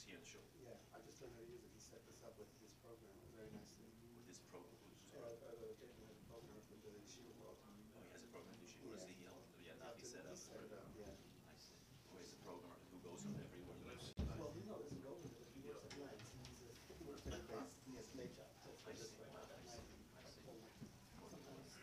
here in the show. Yeah, I just learned how to use it. He set this up with his program very nicely. With his program, Jacob has a program for the yeshiva world. oh, he has a program in Yeshiva. What does he help? Yeah, Now he set up. he set it up, yeah. I see. Who is the programmer? Who goes everywhere? Well, he doesn't go with it, but he works at night. He works at base. He has late job. So I it's see. like at night. I see. Sometimes.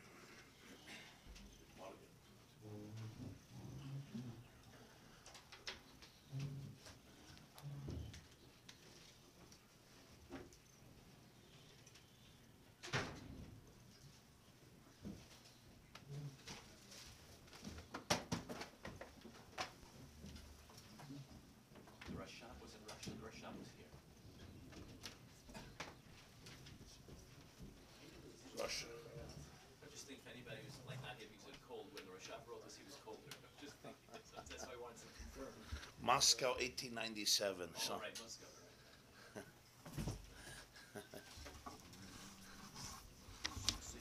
The Rashab was in Russia. The Rashab was here. Russia. I just think if anybody was like not here because it was cold, when the Rashab wrote this, he was colder. Just thinking. That's why I wanted to confirm. Moscow, 1897. So. All right, Moscow. Right. So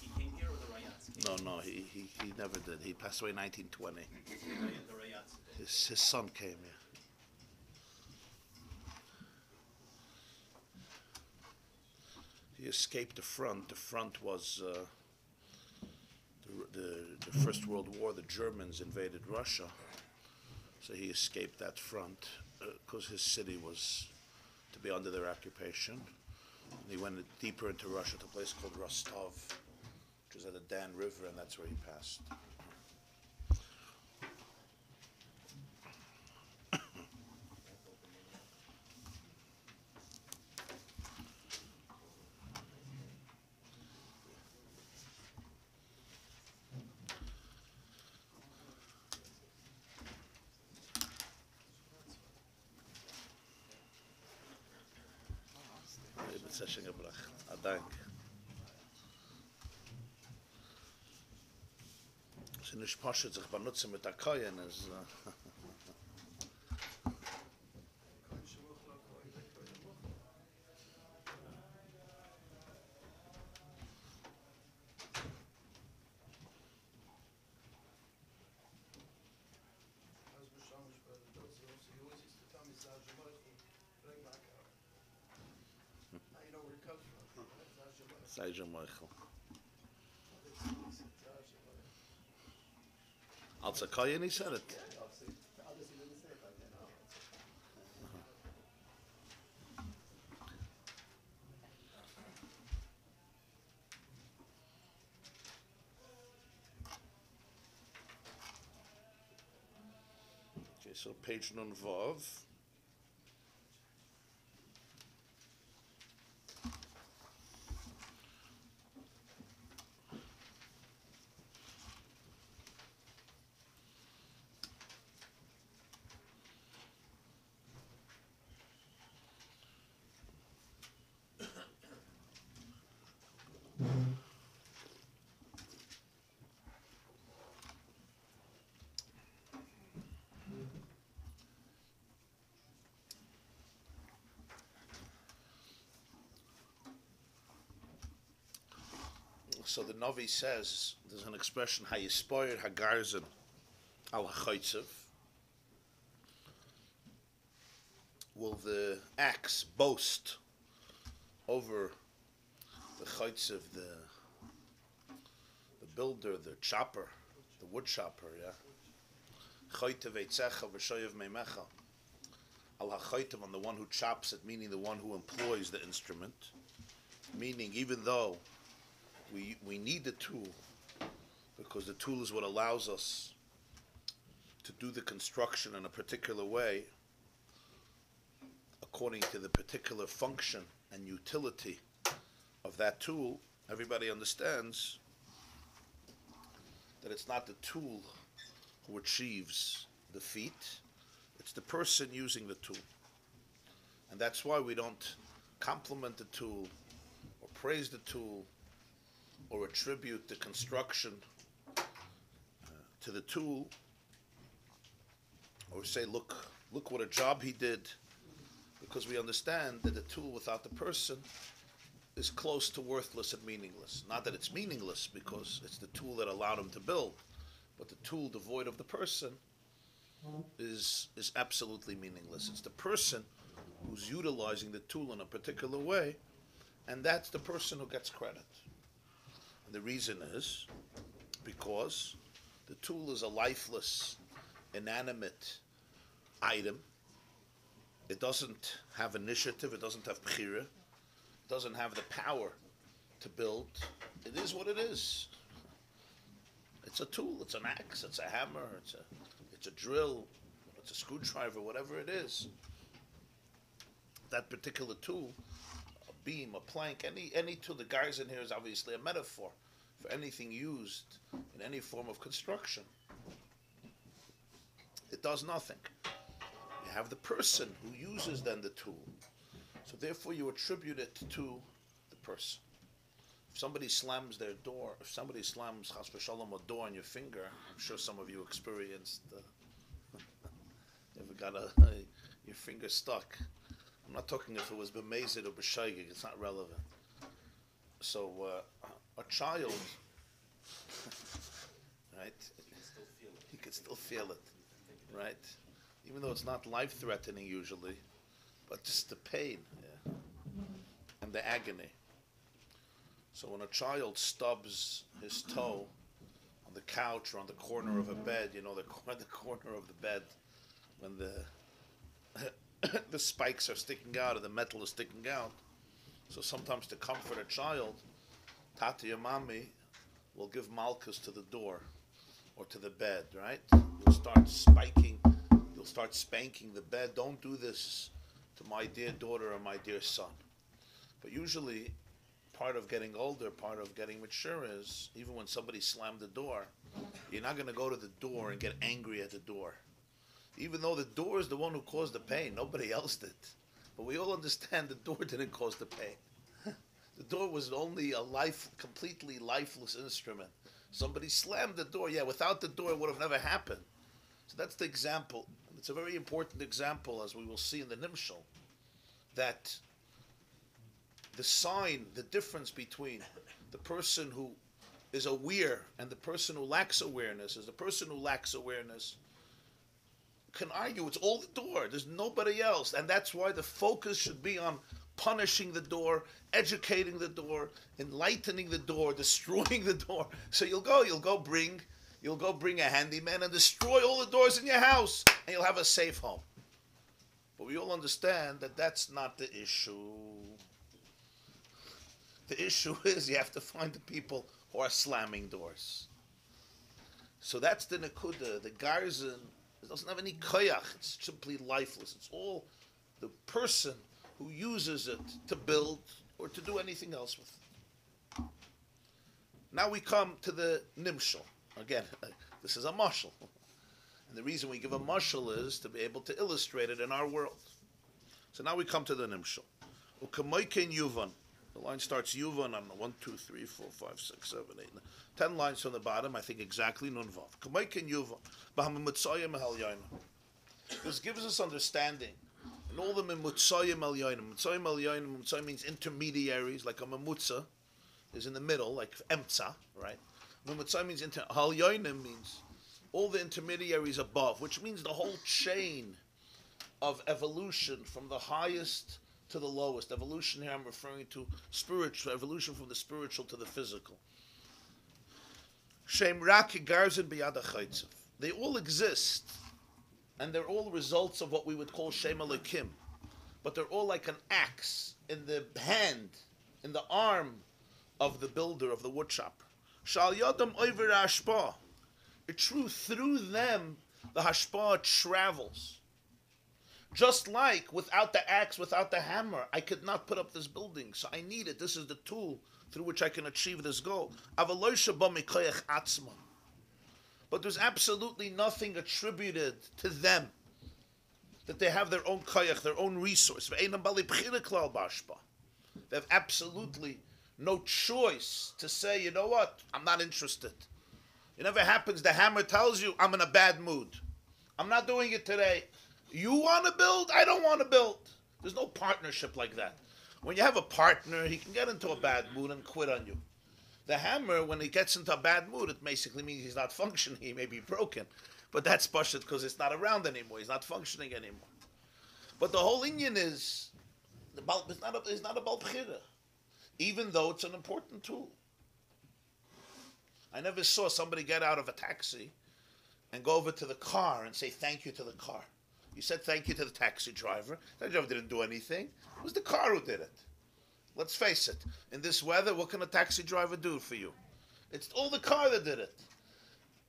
he came here, or the Rayats came? No, he never did. He passed away in 1920. The Rayats. His son came here. He escaped the front. The front was the First World War. The Germans invaded Russia, so he escaped that front because his city was to be under their occupation. And he went deeper into Russia to a place called Rostov, which is at the Dan River, and that's where he passed. Session gebracht. Dank. Sie nicht poschet sich benutzen mit der Koyen ist. Sei schon Michael. Als a Koyen, he said it. Okay, so page Nun Vav. So the Novi says, there's an expression, Hayispoyer Hagarzin al Hachoitzev. Will the axe boast over the Choitzev, the builder, the chopper, the wood chopper, yeah? Choitev Eitzecha v'shoyev meimecha. Al Hachoitev, on the one who chops it, meaning the one who employs the instrument. Meaning, even though we need the tool, because the tool is what allows us to do the construction in a particular way, according to the particular function and utility of that tool. Everybody understands that it's not the tool who achieves the feat, it's the person using the tool. And that's why we don't compliment the tool or praise the tool or attribute the construction to the tool, or say, look what a job he did, because we understand that the tool without the person is close to worthless and meaningless. Not that it's meaningless, because it's the tool that allowed him to build, but the tool devoid of the person is absolutely meaningless. It's the person who's utilizing the tool in a particular way, and that's the person who gets credit. And the reason is because the tool is a lifeless, inanimate item. It doesn't have initiative, it doesn't have bchira, it doesn't have the power to build. It is what it is. It's a tool, it's an axe, it's a hammer, it's a drill, it's a screwdriver, whatever it is. That particular tool, a beam, a plank, any tool, the guys in here is obviously a metaphor for anything used in any form of construction. It does nothing. You have the person who uses then the tool. So therefore you attribute it to the person. If somebody slams their door, if somebody slams chas v'shalom a door on your finger, I'm sure some of you experienced, ever got your finger stuck. I'm not talking if it was b'mezid or b'shaygig, it's not relevant. So a child, right, he could still feel it, right? Even though it's not life-threatening usually, but just the pain, yeah, and the agony. So when a child stubs his toe on the couch or on the corner of a bed, you know, the corner of the bed, when the spikes are sticking out or the metal is sticking out. So sometimes to comfort a child, Tati or Mami will give malchus to the door or to the bed, right? You'll start spanking the bed. Don't do this to my dear daughter or my dear son. But usually, part of getting older, part of getting mature is, even when somebody slammed the door, you're not going to go to the door and get angry at the door. Even though the door is the one who caused the pain, nobody else did. But we all understand the door didn't cause the pain. The door was only a completely lifeless instrument. Somebody slammed the door. Yeah, without the door, it would have never happened. So that's the example. It's a very important example, as we will see in the Nimshal, that the sign, the difference between the person who is aware and the person who lacks awareness is the person who lacks awareness can argue it's all the door. There's nobody else. And that's why the focus should be on punishing the door, educating the door, enlightening the door, destroying the door. So you'll go bring a handyman and destroy all the doors in your house, and you'll have a safe home. But we all understand that that's not the issue. The issue is you have to find the people who are slamming doors. So that's the nekuda. The garzen doesn't have any koyach. It's simply lifeless. It's all the person who uses it to build or to do anything else with it. Now we come to the nimshal. Again, this is a mashal. And the reason we give a mashal is to be able to illustrate it in our world. So now we come to the nimshal. Ukamoyken yuvan. The line starts yuvan on 1, 2, 3, 4, 5, 6, 7, 8, 9. 10 lines from the bottom, I think exactly nun vav. Kamoyken yuvan. B'hamimutzayim ha'alyonim. This gives us understanding. And all the mimutzayim al-yonim. Mitzayim al-yonim, mitzayim means intermediaries, like a mamutza is in the middle, like emtza, right? Mimutzayim means al-yonim means all the intermediaries above, which means the whole chain of evolution from the highest to the lowest. Evolution here I'm referring to spiritual, evolution from the spiritual to the physical. Shem rak garzin biyad ha'chaytzev. They all exist, and they're all results of what we would call Shem Elokim. But they're all like an axe in the hand, in the arm of the builder, of the woodchopper. Shal yodam over hashpah. It's true, through them, the hashpah travels. Just like without the axe, without the hammer, I could not put up this building. So I need it. This is the tool through which I can achieve this goal. But there's absolutely nothing attributed to them. That they have their own koyach, their own resource. They have absolutely no choice to say, you know what, I'm not interested. It never happens. The hammer tells you, I'm in a bad mood. I'm not doing it today. You want to build? I don't want to build. There's no partnership like that. When you have a partner, he can get into a bad mood and quit on you. The hammer, when he gets into a bad mood, it basically means he's not functioning. He may be broken. But that's pashut because it's not around anymore. He's not functioning anymore. But the whole Indian is, it's not a Bal B'chira, even though it's an important tool. I never saw somebody get out of a taxi and go over to the car and say thank you to the car. You said thank you to the taxi driver. That driver didn't do anything. It was the car who did it. Let's face it. In this weather, what can a taxi driver do for you? It's all the car that did it.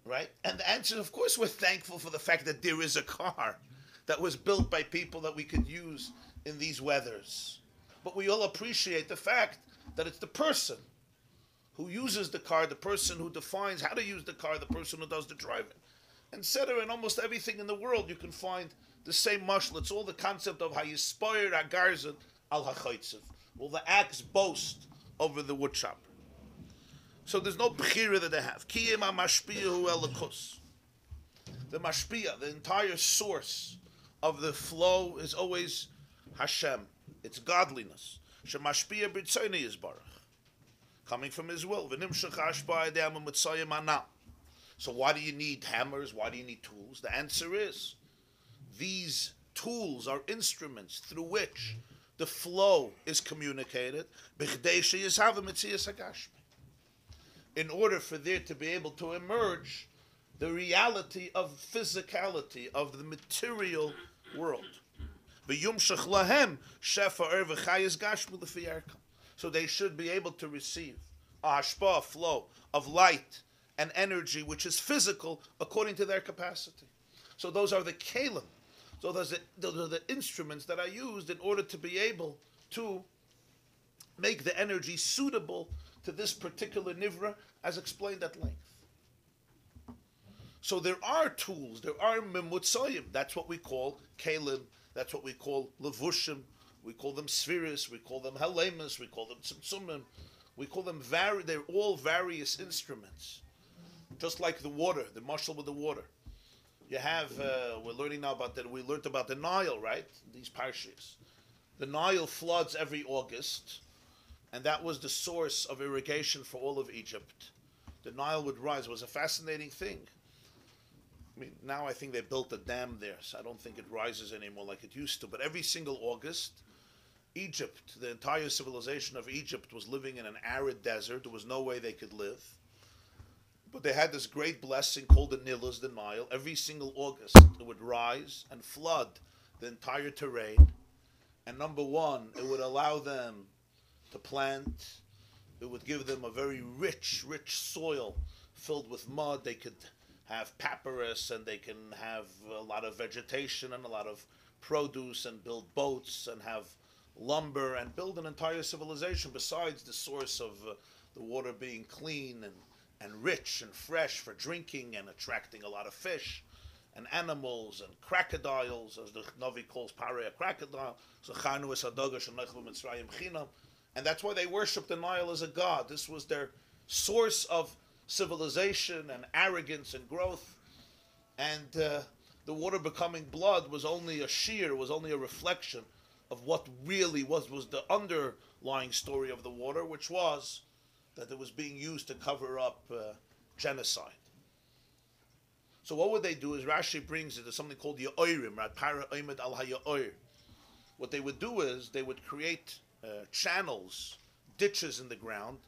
Right? And the answer is, of course, we're thankful for the fact that there is a car that was built by people that we could use in these weathers. But we all appreciate the fact that it's the person who uses the car, the person who defines how to use the car, the person who does the driving. Etc. In almost everything in the world, you can find the same mashal. It's all the concept of how you spoir agarzin al hachoitziv. Well, the axe boast over the wood chopper. So there's no b'chira that they have. Kiyim ha-mashpia hu elikus. The mashpia, the entire source of the flow is always Hashem. It's godliness. Shemashpia b'tzayni yizbarach. Coming from His will. V'nimshach hashpa edem u'mitzayim anam. So why do you need hammers? Why do you need tools? The answer is, these tools are instruments through which the flow is communicated in order for there to be able to emerge the reality of physicality of the material world. So they should be able to receive a hashpah, flow of light and energy which is physical according to their capacity. So those are the kalim. So those are the instruments that are used in order to be able to make the energy suitable to this particular nivra, as explained at length. So there are tools, there are memutzayim. That's what we call kalim. That's what we call levushim. We call them spheres. We call them halemus. We call them tzimtzumim. We call them they're all various instruments. Just like the water, the mashal with the water. You have, we're learning now about that. We learned about the Nile, right? These parshas. The Nile floods every August, and that was the source of irrigation for all of Egypt. The Nile would rise. It was a fascinating thing. I mean, now I think they built a dam there, so I don't think it rises anymore like it used to. But every single August, Egypt, the entire civilization of Egypt was living in an arid desert. There was no way they could live. But they had this great blessing called the Nilus, the Nile. Every single August, it would rise and flood the entire terrain. And number one, it would allow them to plant. It would give them a very rich soil filled with mud. They could have papyrus, and they can have a lot of vegetation and a lot of produce, and build boats and have lumber and build an entire civilization besides the source of the water being clean and rich and fresh for drinking and attracting a lot of fish and animals and crocodiles, as the Navi calls Parei a crocodile. And that's why they worship the Nile as a god. This was their source of civilization and arrogance and growth. And the water becoming blood was only a sheer, was only a reflection of what really was the underlying story of the water, which was that it was being used to cover up genocide. So what would they do is Rashi brings it to something called Ya'orim, right? Para Oimed al HaYa'or. What they would do is they would create channels, ditches in the ground,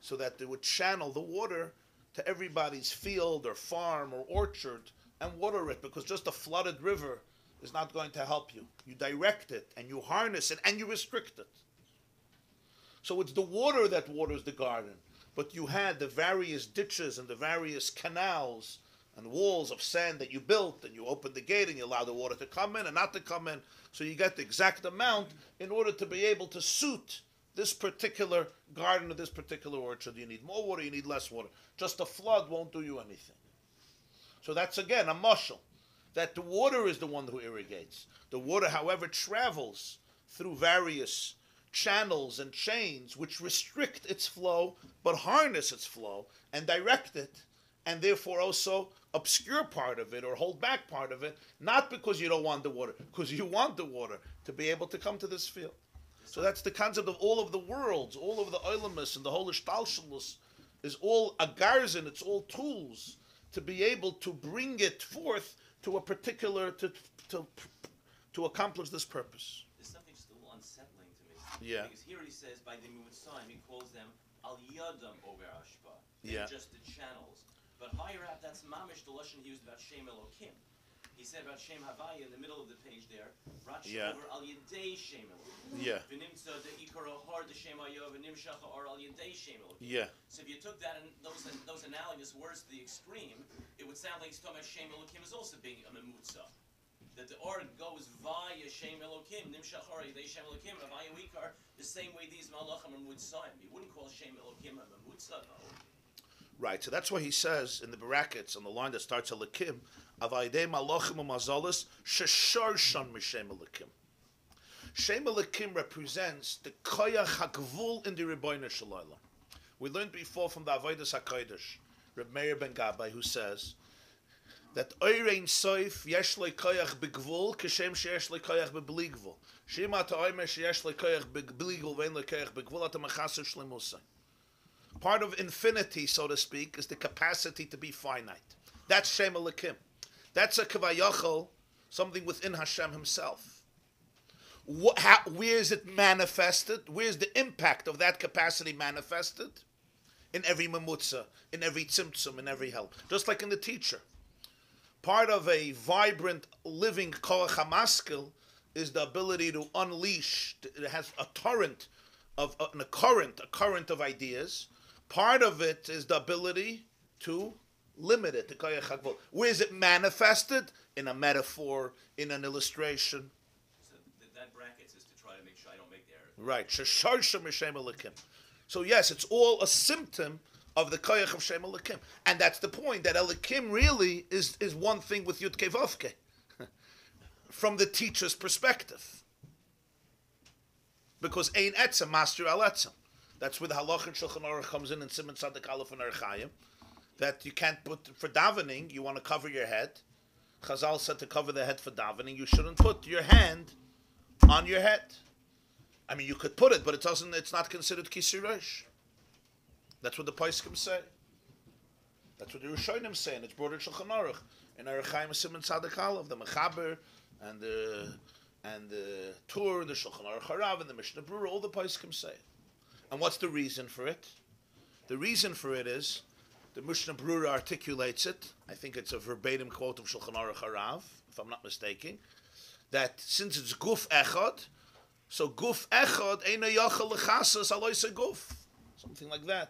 so that they would channel the water to everybody's field or farm or orchard and water it, because just a flooded river is not going to help you. You direct it and you harness it and you restrict it. So it's the water that waters the garden, but you had the various ditches and the various canals and walls of sand that you built, and you opened the gate and you allow the water to come in and not to come in, so you get the exact amount in order to be able to suit this particular garden or this particular orchard. You need more water, you need less water. Just a flood won't do you anything. So that's again a mashal, that the water is the one who irrigates. The water, however, travels through various channels and chains which restrict its flow, but harness its flow and direct it, and therefore also obscure part of it or hold back part of it, not because you don't want the water, because you want the water to be able to come to this field. So that's the concept of all of the worlds, all of the oilamus and the whole ishtalshalus is all agarzin, it's all tools to be able to bring it forth to a particular, to to accomplish this purpose. There's something just a little unsettling to me. Yeah. Because here he says by the Mutzaim, he calls them Al Yadam Over Ashba. Yeah. Just the channels. But higher up, that's Mamish, the Lashon he used about Shem Elokim. He said about Shem Havaya in the middle of the page there, Ratsh over Al Yedei Shem Elokim. Yeah. V'nimtza the Ikar Har the Shem Ayov and Nimshacha or Al Yedei Shem Elokim. Yeah. So if you took that and those analogous words to the extreme, it would sound like he's talking about Shem Elokim as also being a Memutza. That the Or goes via Shem Elokim, Nimshach Har Yedei Shem Elokim, and via Ikar, the same way these Malachim are Mutzaim. You wouldn't call Shem Elokim a Memutza, no. Right, so that's why he says in the brackets on the line that starts Elokim, Avaydei Malachim u'Mazalis Shesharshan M'Shem Elokim. Shem Elokim represents the Koyach HaGvul in the Rebbeinu Shalom. We learned before from the Avodas HaKodesh, Reb Meir ben Gabbai, who says that Oirein Soif Yesh Lo Koyach B'Gvul Kishem Sheyesh Lo Koyach B'Bli Gvul. Shema Ta'omer Sheyesh Lo Koyach B'Bli Gvul Vein Lo Koyach B'Gvul Ata Mechaser Shlemusai. Part of infinity, so to speak, is the capacity to be finite. That's Shem Elokim. That's a kavayachol, something within Hashem Himself. Where is it manifested? Where is the impact of that capacity manifested? In every memutza, in every tzimtzum, in every help. Just like in the teacher. Part of a vibrant, living koach hamaskil is the ability to unleash. It has a torrent of a current of ideas. Part of it is the ability to limit it. Where is it manifested? In a metaphor, in an illustration. So that brackets is to try to make sure I don't make the error. Right. Shesharsha M'Shem Elokim. So yes, it's all a symptom of the koyach of Shem Elokim. And that's the point, that Elokim really is one thing with Yud Kei Vav Kei. From the teacher's perspective. Because Ein Etzem, Master Al Etzem. That's where the Halach and Shulchan Aruch comes in Siman Tzaddik Aleph and Archaim. That you can't put, for davening, you want to cover your head. Chazal said to cover the head for davening, you shouldn't put your hand on your head. I mean, you could put it, but it's not considered Kisur Rosh. That's what the Poskim say. That's what the Rishonim say, and it's brought in Shulchan Aruch. In Archaim Siman Tzaddik Aleph, the Mechaber, and the Tur, and the Shulchan Aruch Harav, and the Mishnah Berurah, all the Poskim say it. And what's the reason for it? The reason for it is, the Mishnah Berurah articulates it, I think it's a verbatim quote of Shulchan Aruch Harav, if I'm not mistaken, that since it's Guf Echad, so Guf Echad eino yachal lechasas aloyse Guf. Something like that.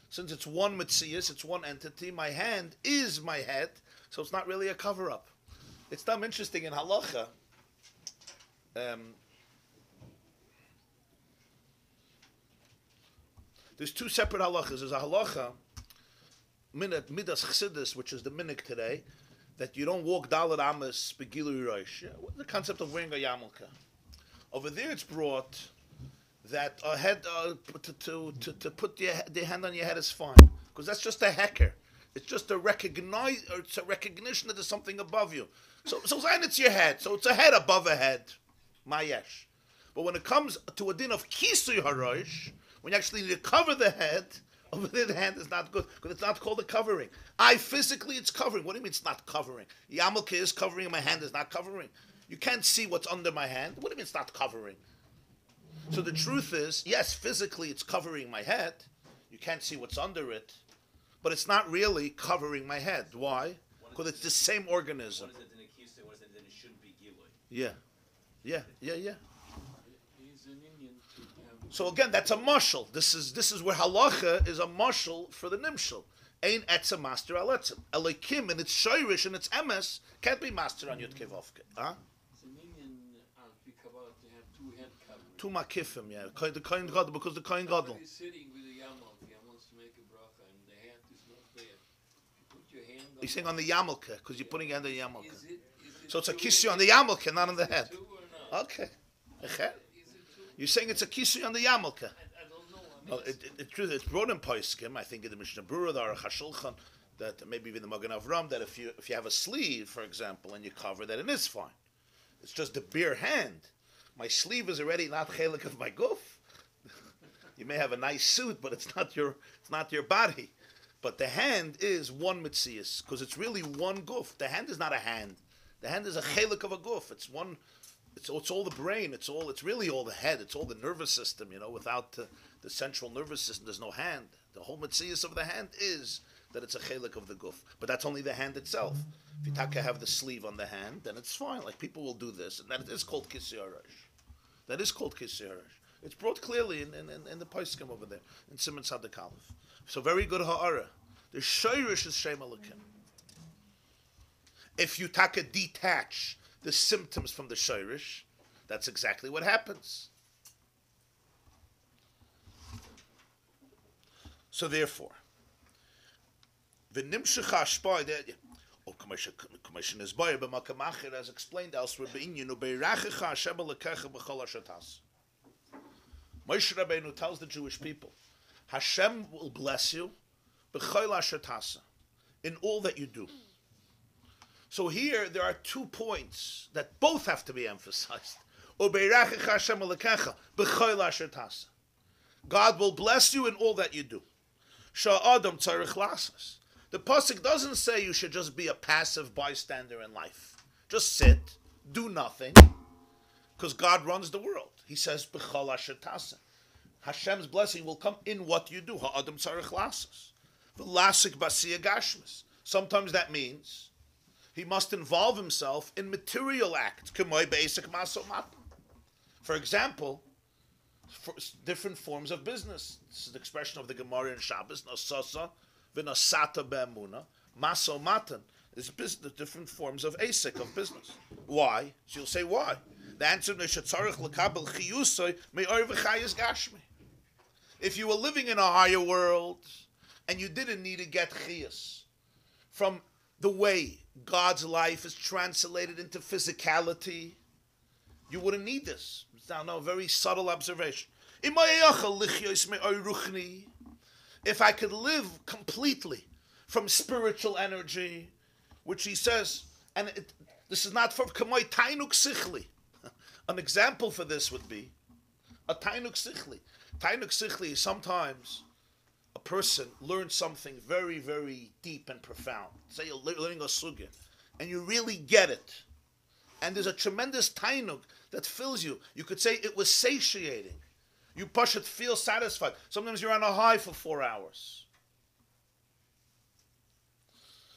Since it's one Metzias, it's one entity, my hand is my head, so it's not really a cover-up. It's damn interesting in Halacha. There's two separate halachas. There's a halacha, midas chassidus, which is the minik today, that you don't walk dalet amas begilui rosh. The concept of wearing a yarmulke. Over there, it's brought that a head to put the hand on your head is fine, because that's just a hecker. It's just it's a recognition that there's something above you. So Zayin, it's your head. So it's a head above a head. Mayesh. But when it comes to a din of kisui harosh, when you actually need to cover the head, over there the hand is not good, because it's not called a covering. Physically it's covering. What do you mean it's not covering? Yamalke is covering and my hand is not covering. You can't see what's under my hand. What do you mean it's not covering? So the truth is, yes, physically it's covering my head. You can't see what's under it. But it's not really covering my head. Why? Because it's the same organism. What is it in a kisui? What is it in it shouldn't be gilui? Yeah. He's an Indian. So again, that's a mashal. This is where halacha is a mashal for the nimshal. Ein etzem master al etzem. Elokim and its shayrish and its emes can't be master on Yud Kei Vav Kei. Huh? It's an Indian Kabbalah to have two head coverings. Two makifim, yeah. The kohen gadol, because the kohen gadol. Somebody's sitting with a yamal. He wants to make a bracha, and the hand is not there. You put your hand on. He's saying on the yamalke, because you're putting your hand on the yamalke. Is it So it's a two kisui or on the yamalke, not on the is it head. two or not? Okay. Is it two? You're saying it's a kisui on the yamalke. I don't know. Well, it's brought in Poskim, I think in the Mishnah Berurah, the Aruch HaShulchan, that maybe even the Magen Avram, that if you have a sleeve, for example, and you cover that, it is fine. It's just the bare hand. My sleeve is already not chelik of my guf. You may have a nice suit, but it's not your body. But the hand is one mitzias, because it's really one guf. The hand is not a hand. The hand is a chelik of a guf. It's one it's all the brain. It's really all the head. It's all the nervous system. Without the central nervous system, there's no hand. The whole metzius of the hand is that it's a chelik of the guf. But that's only the hand itself. If you have the sleeve on the hand, then it's fine. Like people will do this, and that is called kisei harash. That is called kisei harash. It's brought clearly in the poskim over there in Siman Sadik Aleph. So very good ha'ara. The shayrish is Shem Elokim. If you detach the symptoms from the shayrish, that's exactly what happens. So therefore, v'nimshach hashpah, commission is boyer b'makam acher, as explained elsewhere, be'inyin u'beirachecha Hashem Elokecha b'chol hashatas. Moshe Rabbeinu tells the Jewish people, Hashem will bless you b'chol hashatas, in all that you do. So here there are 2 points that both have to be emphasized. U'beirachecha Hashem Elokecha b'chol hashatas. God will bless you in all that you do. Sha'adam tzarich lasas. The pasuk doesn't say you should just be a passive bystander in life. Just sit, do nothing, because God runs the world. He says, B'chol hashatasa. Hashem's blessing will come in what you do. Ha'adam tzarich lasas. V'lasik b'asiyah gashmis. Sometimes that means he must involve himself in material acts. K'moy be'esek masomat. For example, for different forms of business. This is the expression of the Gemara in Shabbos, Nasasa, V'nasata be'emuna, Maso matan. There's business, different forms of asik, of business. Why? So you'll say, why? The answer is, if you were living in a higher world, and you didn't need to get chiyus from the way God's life is translated into physicality, you wouldn't need this. It's now a very subtle observation. If I could live completely from spiritual energy, which he says, and this is not for kamoi tainuk sichli. An example for this would be a tainuk sichli. Tainuk sichli is sometimes a person learns something very, very deep and profound. Say you're learning a sugya, and you really get it. And there's a tremendous tainuk that fills you. You could say it was satiating. You push it, feel satisfied. Sometimes you're on a high for 4 hours.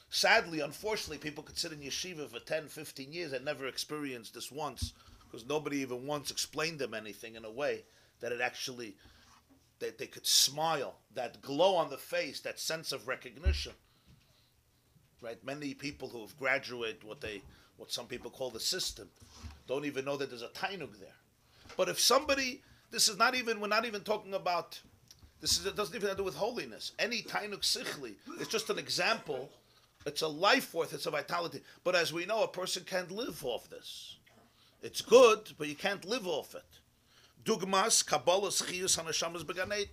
Sadly, unfortunately, people could sit in yeshiva for 10, 15 years and never experienced this once, because nobody even once explained them anything in a way that it actually, that they could smile, that glow on the face, that sense of recognition. Right? Many people who have graduated what some people call the system don't even know that there's a tainug there. But if somebody, we're not even talking about, it doesn't even have to do with holiness. Any tainug sichli, it's just an example. It's a life force, it's a vitality. But as we know, a person can't live off this. It's good, but you can't live off it. Dugmas, Kabbalah's chiyus hanashamas began Eden.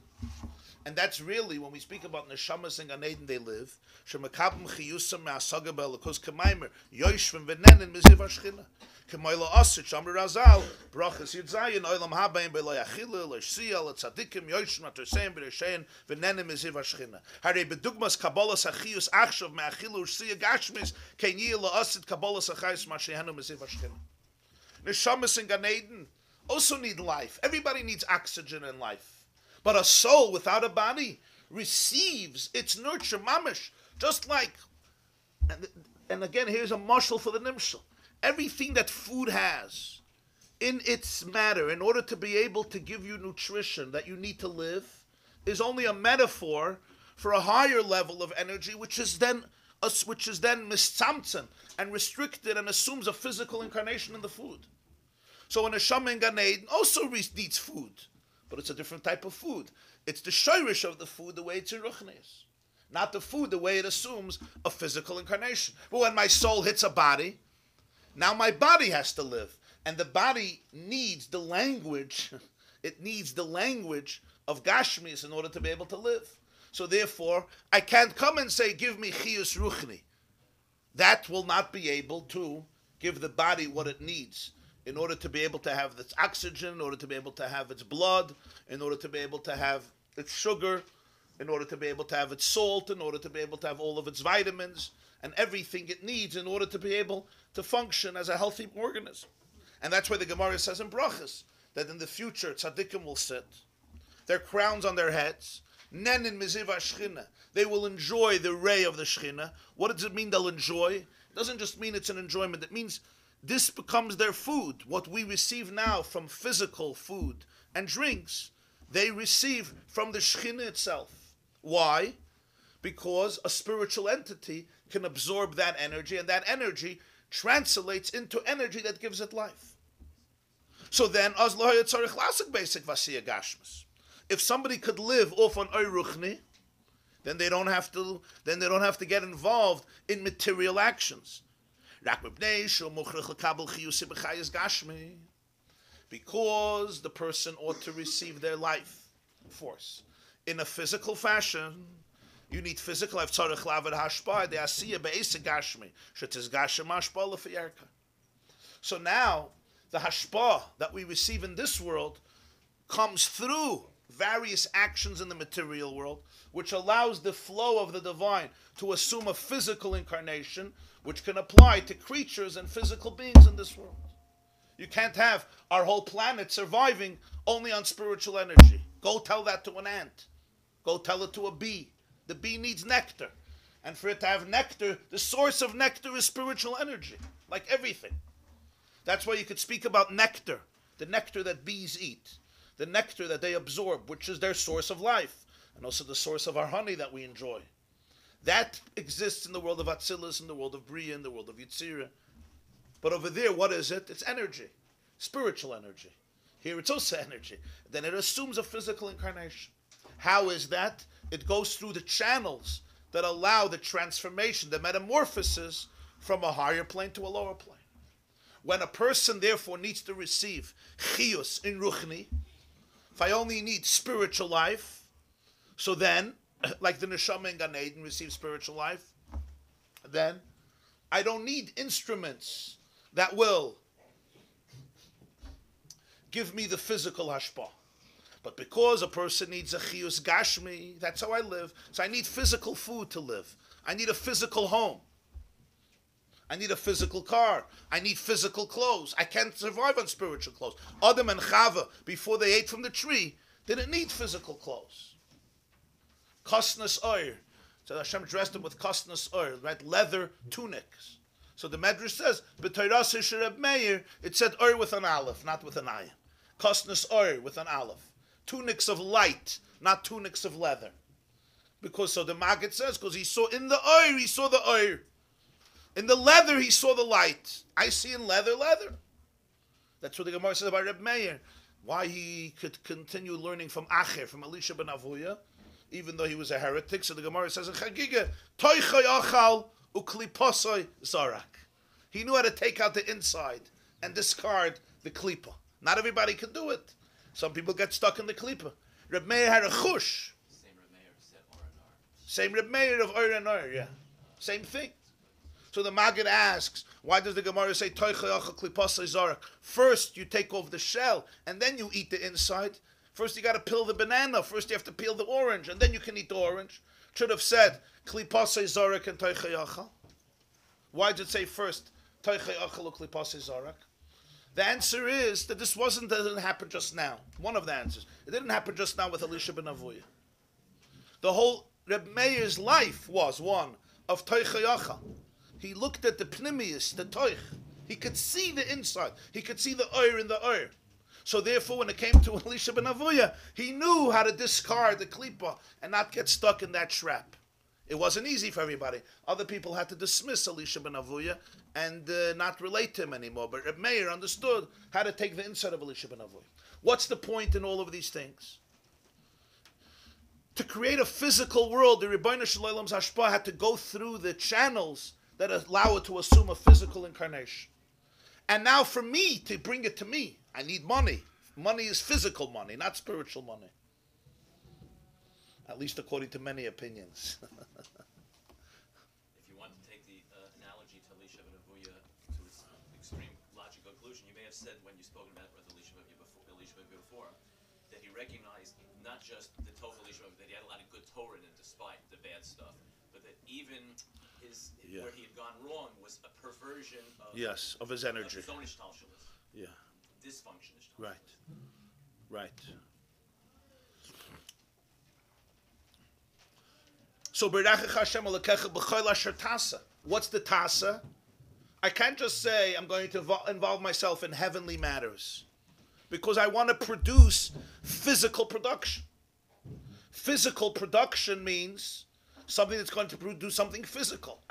And that's really, when we speak about neshamas and Gan Eden, they live. Shemakabim chiyusam me'asaga be'elokos k'maimer, yoishvim v'nenen miziv hashchina. K'moyla asit shamar razal, brachas yidzayin, oilam habayim be'lo yachila, lo yishsiya, lo tzadikim, yoishvim aterseim b'reshein, v'nenen miziv hashchina. Harei bedugmas Kabbalah's chiyus achshav me'achilu yishsiya gashmis, kenyiyah lo asit Kabbalah's chayus ma'shehenu miziv hashchina. Neshamas and Gan Eden also need life. Everybody needs oxygen in life. But a soul without a body receives its nurture, mamish, just like, and again, here's a mashal for the nimshal. Everything that food has in its matter, in order to be able to give you nutrition that you need to live, is only a metaphor for a higher level of energy, which is then misamtzim and restricted and assumes a physical incarnation in the food. So a neshama in Gan Eden also needs food, but it's a different type of food. It's the shayrish of the food, the way it's in ruchnius. Not the food, the way it assumes a physical incarnation. But when my soul hits a body, now my body has to live. And the body needs the language, it needs the language of Gashmis in order to be able to live. So therefore, I can't come and say, give me chiyus ruchni. That will not be able to give the body what it needs in order to be able to have its oxygen, in order to be able to have its blood, in order to be able to have its sugar, in order to be able to have its salt, in order to be able to have all of its vitamins, and everything it needs in order to be able to function as a healthy organism. And that's why the Gemara says in Brachas that in the future tzaddikim will sit, their crowns on their heads, nenin miziva shchina. They will enjoy the ray of the shchina. What does it mean they'll enjoy? It doesn't just mean it's an enjoyment. It means this becomes their food. What we receive now from physical food and drinks, they receive from the shchina itself. Why? Because a spiritual entity can absorb that energy, and that energy translates into energy that gives it life. So then, if somebody could live off on Ruchni, then they don't have to get involved in material actions. Because the person ought to receive their life force in a physical fashion. You need physical. So now the hashpa that we receive in this world comes through various actions in the material world, which allows the flow of the divine to assume a physical incarnation, which can apply to creatures and physical beings in this world. You can't have our whole planet surviving only on spiritual energy. Go tell that to an ant. Go tell it to a bee. The bee needs nectar. And for it to have nectar, the source of nectar is spiritual energy, like everything. That's why you could speak about nectar, the nectar that bees eat, the nectar that they absorb, which is their source of life, and also the source of our honey that we enjoy. That exists in the world of Atzilus, in the world of Bria, in the world of Yitzira. But over there, what is it? It's energy, spiritual energy. Here it's also energy. Then it assumes a physical incarnation. How is that? It goes through the channels that allow the transformation, the metamorphosis from a higher plane to a lower plane. When a person therefore needs to receive chiyus in ruchni, if I only need spiritual life, so then, like the neshama in Gan Eden receives spiritual life, then I don't need instruments that will give me the physical hashpah. But because a person needs a chiyus gashmi, that's how I live. So I need physical food to live. I need a physical home. I need a physical car. I need physical clothes. I can't survive on spiritual clothes. Adam and Chava, before they ate from the tree, didn't need physical clothes. Kosnas oir. So Hashem dressed them with kosnas oir, right? Leather tunics. So the Medrash says, B'Torah Reb Meir, it said oir with an aleph, not with an ayin. Kosnas oir with an aleph. Tunics of light, not tunics of leather. Because so the Maggid says, because he saw in the oir, he saw the oir. In the leather, he saw the light. I see in leather. That's what the Gemara says about Reb Meir. Why he could continue learning from Acher, from Elisha ben Avuya, even though he was a heretic. So the Gemara says in Chagiga, Toichay achal ukliposoi zarak. He knew how to take out the inside and discard the klipa. Not everybody can do it. Some people get stuck in the klipa. Reb Meir had a chush. Same Reb Meir said or and or. Same Reb Meir of or and or, yeah. Same thing. So the Maggid asks, why does the Gemara say first you take off the shell and then you eat the inside? First you got to peel the banana. First you have to peel the orange and then you can eat the orange. Should have said klipasei zarak and toichei achal. Why did it say first toichei achal or klipasei zarak? The answer is that this didn't happen just now. One of the answers. It didn't happen just now with Elisha ben Avuya. The whole Reb Meir's life was one of toichei achal. He looked at the pnimius, the toich. He could see the inside. He could see the oir in the oir. So therefore, when it came to Elisha ben Avuya, he knew how to discard the klipa and not get stuck in that trap. It wasn't easy for everybody. Other people had to dismiss Elisha ben Avuya and not relate to him anymore. But Reb Meir understood how to take the inside of Elisha ben Avuya. What's the point in all of these things? To create a physical world, the Rebbeinu Shalom's Hashpah had to go through the channels that allow it to assume a physical incarnation. And now for me to bring it to me, I need money. Money is physical money, not spiritual money. At least according to many opinions. If you want to take the analogy to Elisha ben Avuya to its extreme logical conclusion, you may have said when you spoke about with Elisha ben Avuya before, that he recognized not just the total Elisha ben Avuya, that he had a lot of good Torah in it despite the bad stuff, but that even where he had gone wrong was a perversion of yes, of his energy. Of his own ishtalshalis. Yeah. Dysfunction. Right. Right. So, Berachach Hashem Elokecha b'chol asher tasa. What's the tasa? I can't just say I'm going to involve myself in heavenly matters because I want to produce physical production. Physical production means something that's going to produce something physical.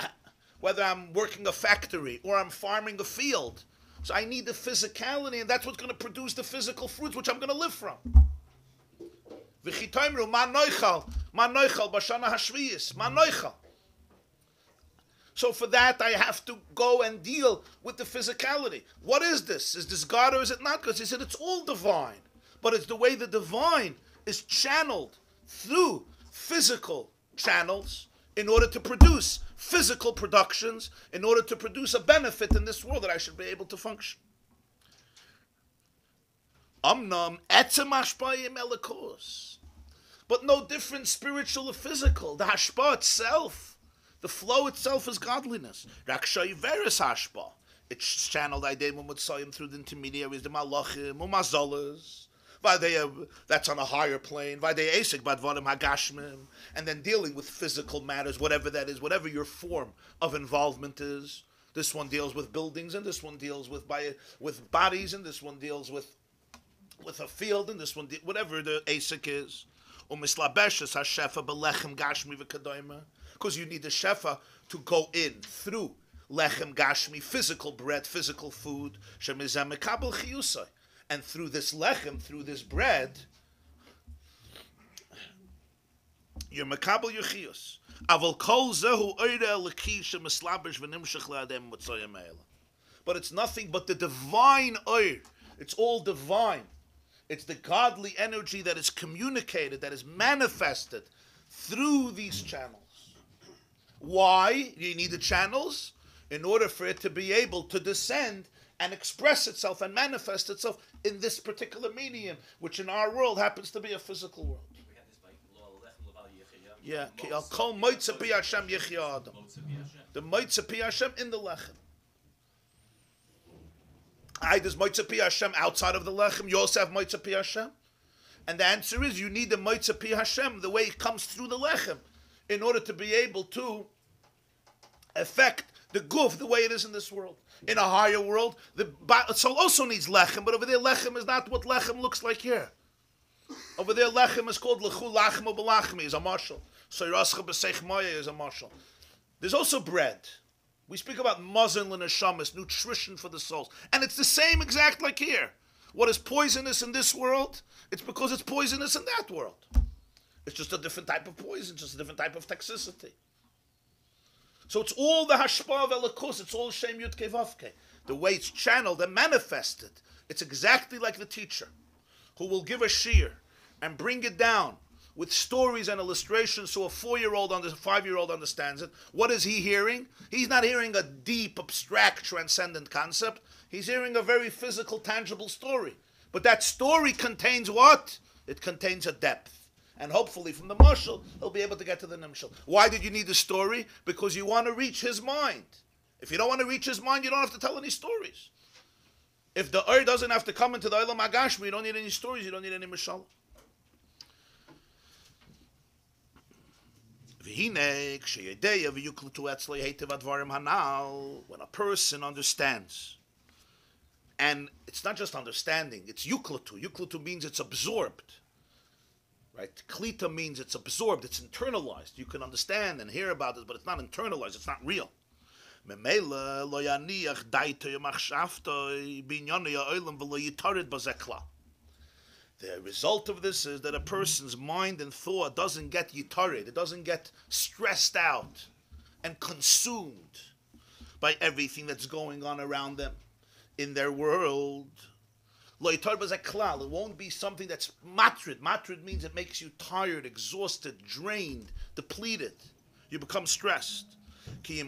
Whether I'm working a factory or I'm farming a field. So I need the physicality, and that's what's going to produce the physical fruits which I'm going to live from. V'chitoimru ma noichal b'shana hashviyis, ma noichal. So for that, I have to go and deal with the physicality. What is this? Is this God or is it not? Because he said it's all divine. But it's the way the divine is channeled through physical channels in order to produce physical productions, in order to produce a benefit in this world that I should be able to function. Amnam etzem hashpayim elikos. But no different spiritual or physical. The hashpa itself, the flow itself is godliness. Rakshay veris hashpa. It's channeled Aidem Mitzayim through the intermediaries, the malachim, umazolas. That's on a higher plane. And then dealing with physical matters, whatever that is, whatever your form of involvement is. This one deals with buildings, and this one deals with bodies, and this one deals with a field, and this one whatever the asik is. Because you need the shefa to go in through lechem gashmi, physical bread, physical food. And through this lechem, through this bread, you're makabel your chiyus. But it's nothing but the divine oir. It's all divine. It's the godly energy that is communicated, that is manifested through these channels. Why do you need the channels? In order for it to be able to descend and express itself and manifest itself in this particular medium, which in our world happens to be a physical world. Yeah, kol moitze pi Hashem yichya adam. The moitze pi Hashem in the lechem. Does moitze pi Hashem outside of the lechem? You also have moitze pi Hashem? And the answer is you need the moitze pi Hashem, the way it comes through the lechem, in order to be able to affect the guf the way it is in this world. In a higher world, the soul also needs lechem, but over there lechem is not what lechem looks like here. Over there lechem is called lechu lachmo b'lachmi, is a marshal. Soyrascha b'seich moya is a marshal. There's also bread. We speak about mazon l'neshamas, nutrition for the souls. And it's the same exact like here. What is poisonous in this world, it's because it's poisonous in that world. It's just a different type of poison, just a different type of toxicity. So it's all the hashpa of elikos, it's all Shem Yud Kei Vav Kei. The way it's channeled and manifested, it's exactly like the teacher who will give a shiur and bring it down with stories and illustrations so a 4-year-old, 5-year-old understands it. What is he hearing? He's not hearing a deep, abstract, transcendent concept. He's hearing a very physical, tangible story. But that story contains what? It contains a depth. And hopefully from the mashal, he'll be able to get to the nimshal. Why did you need the story? Because you want to reach his mind. If you don't want to reach his mind, you don't have to tell any stories. If the Ur doesn't have to come into the Olam HaGashmi, you don't need any stories, you don't need any mashal. When a person understands, and it's not just understanding, it's yuklatu. Yuklatu means it's absorbed. Right? Klita means it's absorbed, it's internalized. You can understand and hear about it, but it's not internalized, it's not real. The result of this is that a person's mind and thought doesn't get yitarid, it doesn't get stressed out and consumed by everything that's going on around them in their world. It won't be something that's matrid. Matrid means it makes you tired, exhausted, drained, depleted. You become stressed. You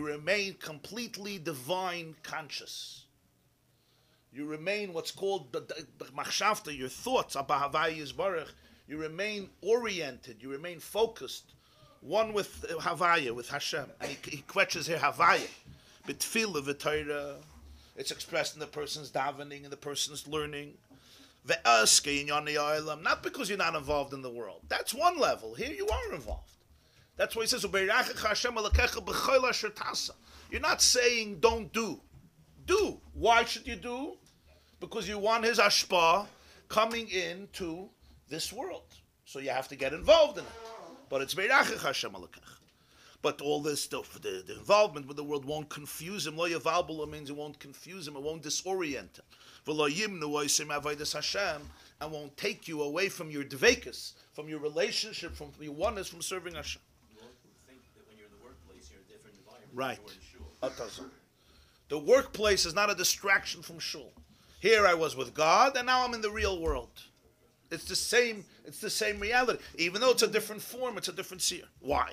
remain completely divine conscious. You remain what's called the machshavta, your thoughts, you remain oriented, you remain focused, one with Havaya, with Hashem. And he quetches here Havaya. B'tfila v'Torah. It's expressed in the person's davening and the person's learning. Ve'aske in Yonei Ha'olam. Not because you're not involved in the world. That's one level. Here you are involved. That's why he says, "Ubeirachecha Hashem Elokecha b'chol asher tasa." You're not saying don't do. Do. Why should you do? Because you want his ashpa coming into this world. So you have to get involved in it. But it's Beirachech Hashem Elokecha. But all this stuff, the involvement with the world won't confuse him. Lo yavalbula means it won't confuse him, it won't disorient him. V'lo yimnu oisim avodas Hashem, and won't take you away from your dvekus, from your relationship, from your oneness, from serving Hashem. You won't think that when you're in the workplace, you're in a different environment. Right. The workplace is not a distraction from shul. Here I was with God, and now I'm in the real world. It's the same reality. Even though it's a different form, it's a different seer. Why?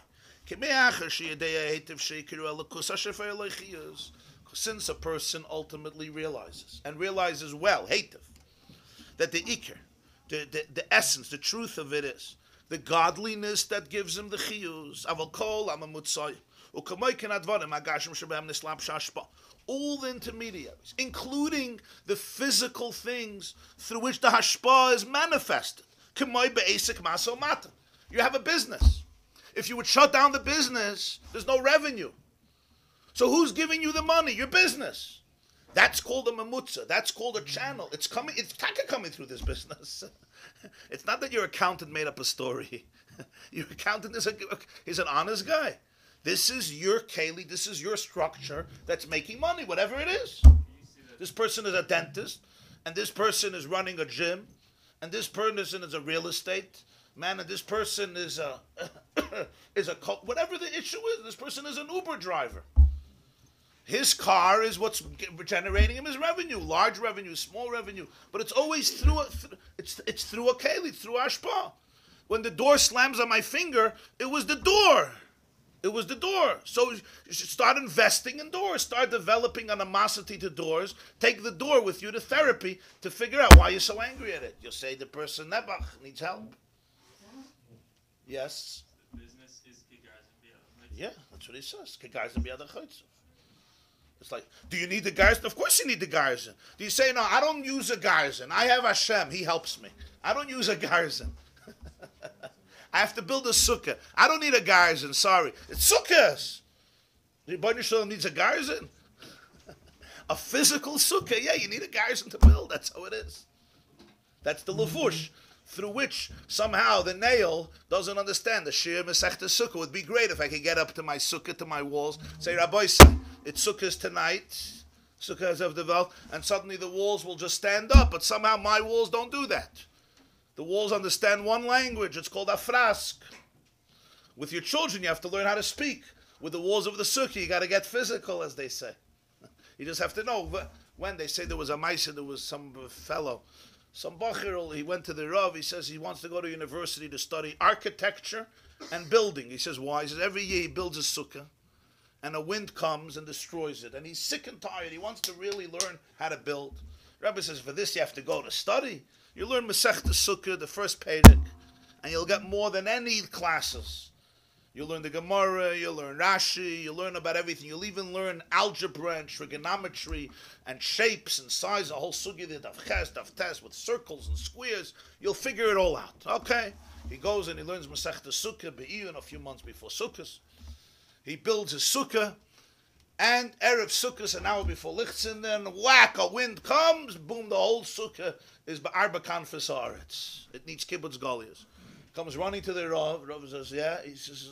Since a person ultimately realizes well, that the ikr, the essence, the truth of it is the godliness that gives him the chiyuz. All the intermediaries, including the physical things through which the hashpah is manifested. You have a business. If you would shut down the business, there's no revenue. So who's giving you the money? Your business. That's called a mamutza. That's called a channel. It's taka coming through this business. It's not that your accountant made up a story. Your accountant is an honest guy. This is your keli, this is your structure that's making money, whatever it is. This person is a dentist, and this person is running a gym, and this person is a real estate man, and this person is whatever the issue is, this person is an Uber driver. His car is what's generating him his revenue, large revenue, small revenue, but it's always through a keli, through ashpa. When the door slams on my finger, it was the door. It was the door. So you should start investing in doors. Start developing animosity to doors. Take the door with you to therapy to figure out why you're so angry at it. You'll say the person Nebach needs help. Yes? The business is Kigarzim. Yeah, that's what he says. Kigarzim biyad ha'chaytzav. It's like, do you need the garrison? Of course you need the garrison. Do you say, no, I don't use a garrison. I have Hashem. He helps me. I don't use a garrison. I have to build a sukkah. I don't need a garrison, sorry. It's sukkahs. The Rebbeinu Shalom needs a garrison. A physical sukkah, yeah, you need a garrison to build. That's how it is. That's the levush, through which somehow the nail doesn't understand. The Shir Masechta Sukkah would be great if I could get up to my sukkah, to my walls, say, Rabbi, it's sukkahs tonight, sukkahs have developed, and suddenly the walls will just stand up, but somehow my walls don't do that. The walls understand one language. It's called afrask. With your children, you have to learn how to speak. With the walls of the sukkah, you got to get physical, as they say. You just have to know. When they say there was a maisa, there was some fellow, some bachir, he went to the Rav, he says he wants to go to university to study architecture and building. He says, why? He says, every year he builds a sukkah, and a wind comes and destroys it. And he's sick and tired. He wants to really learn how to build. Rabbi says, for this you have to go to study. You learn Masechta Sukkah, the first Perek, and you'll get more than any classes. You'll learn the Gemara, you'll learn Rashi, you'll learn about everything. You'll even learn algebra and trigonometry and shapes and size, a whole Sukkah, the Daf Ches, Daf Tes, with circles and squares. You'll figure it all out. Okay. He goes and he learns Masechta Sukkah, Be'iyun, a few months before Sukkot. He builds his Sukkah, and Erev Sukkot, an hour before Lichtzin, then whack, a wind comes, boom, the whole Sukkah is Ba'arba Kanfas Haaretz. It needs Kibbutz Goliath. Comes running to the Rav. Rav says, yeah. He says,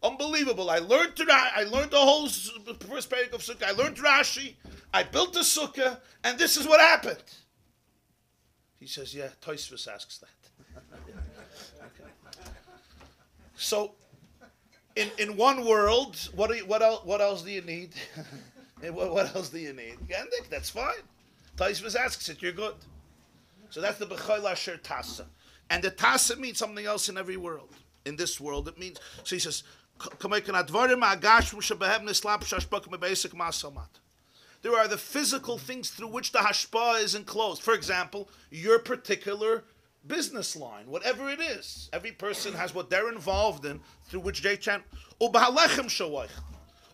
unbelievable. I learned the whole first Perek of Sukkah. I learned Rashi. I built the Sukkah, and this is what happened. He says, yeah, Tosfos asks that. Okay. So, in one world, what else do you need? What else do you need? Gendik, that's fine. Tosfos asks it, you're good. So that's the B'chol Asher Tasa. And the Tasa means something else in every world. In this world, it means, so he says, there are the physical things through which the hashpah is enclosed. For example, your particular business line, whatever it is. Every person has what they're involved in through which they chant.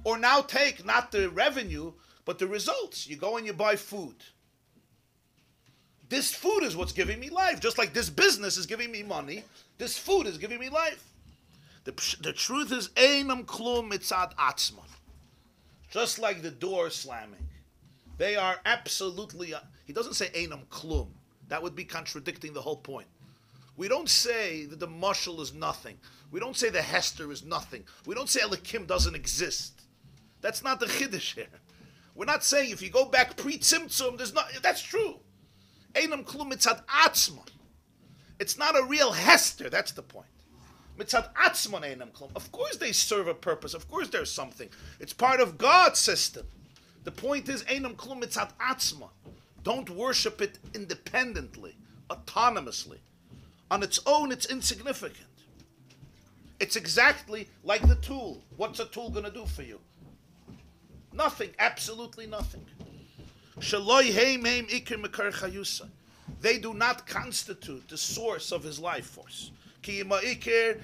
Or now take not the revenue, but the results. You go and you buy food. This food is what's giving me life. Just like this business is giving me money, this food is giving me life. The truth is, Einam klum mitzad atzman. Just like the door slamming. They are absolutely, he doesn't say Einam klum. That would be contradicting the whole point. We don't say that the mashal is nothing. We don't say the Hester is nothing. We don't say Elikim doesn't exist. That's not the Chiddush here. We're not saying if you go back pre-Tzimtzum, there's not, that's true. Einam klum mitzad atzman. It's not a real Hester, that's the point. Mitzad atzman einam klum. Of course they serve a purpose. Of course there's something. It's part of God's system. The point is einam klum mitzad atzman. Don't worship it independently, autonomously. On its own, it's insignificant. It's exactly like the tool. What's a tool going to do for you? Nothing. Absolutely nothing. They do not constitute the source of his life force.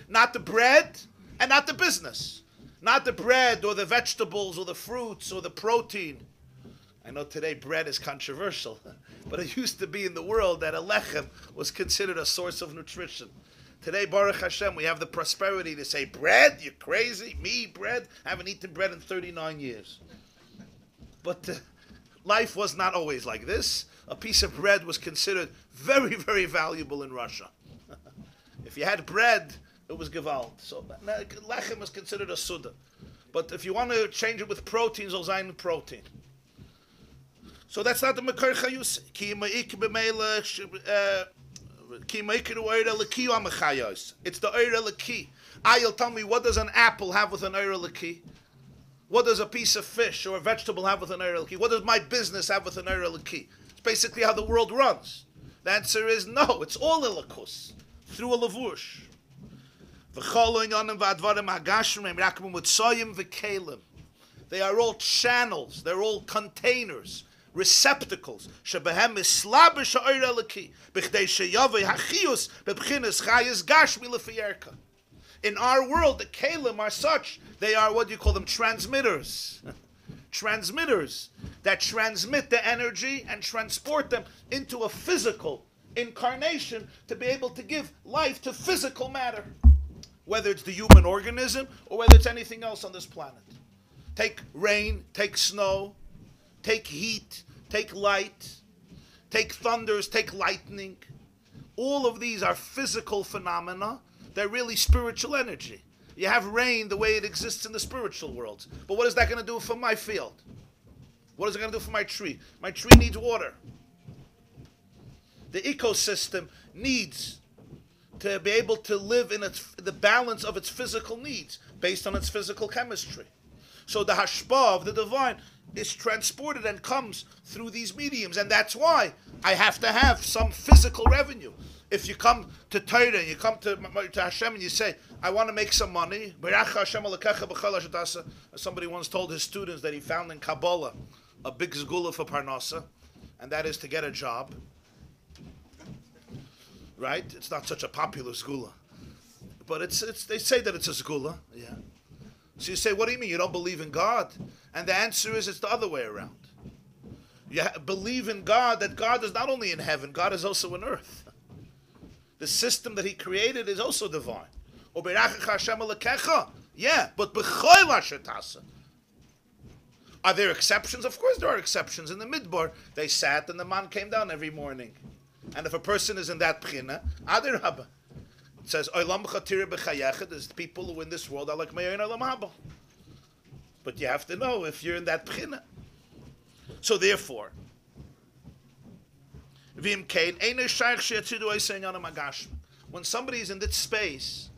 Not the bread and not the business. Not the bread or the vegetables or the fruits or the protein. I know today bread is controversial, but it used to be in the world that a lechem was considered a source of nutrition. Today, Baruch Hashem, we have the prosperity to say, bread? You're crazy? Me, bread? I haven't eaten bread in 39 years. But life was not always like this. A piece of bread was considered very, very valuable in Russia. If you had bread, it was gewalt. So lechem was considered a suda. But if you want to change it with proteins, it'll zayin protein. So that's not the Makar Chayus. It's the Eira Laki. You'll tell me, what does an apple have with an Eira Laki? What does a piece of fish or a vegetable have with an Eira Laki? What does my business have with an Eira Laki? It's basically how the world runs. The answer is no, it's all Ilakus. Through a Lavush. They are all channels, they're all containers, receptacles. In our world, the kelim are such, they are, what do you call them, transmitters. Transmitters that transmit the energy and transport them into a physical incarnation to be able to give life to physical matter. Whether it's the human organism or whether it's anything else on this planet. Take rain, take snow, take heat, take light, take thunders, take lightning. All of these are physical phenomena. They're really spiritual energy. You have rain the way it exists in the spiritual world. But what is that going to do for my field? What is it going to do for my tree? My tree needs water. The ecosystem needs to be able to live in the balance of its physical needs based on its physical chemistry. So the hashpah of the divine is transported and comes through these mediums, and that's why I have to have some physical revenue. If you come to Torah and you come to Hashem and you say, I want to make some money, somebody once told his students that he found in Kabbalah a big zgula for Parnasa, and that is to get a job. Right? It's not such a popular zgula. But they say that it's a zgula. Yeah. So you say, what do you mean? You don't believe in God? And the answer is, it's the other way around. You believe in God, that God is not only in heaven, God is also in earth. The system that he created is also divine. Yeah, but are there exceptions? Of course there are exceptions. In the Midbar, they sat and the man came down every morning. And if a person is in that pchina, Adir Haba. It says, there's people who in this world are like Meir and Olam Haba. But you have to know if you're in that pchina. So therefore, when somebody is in that space,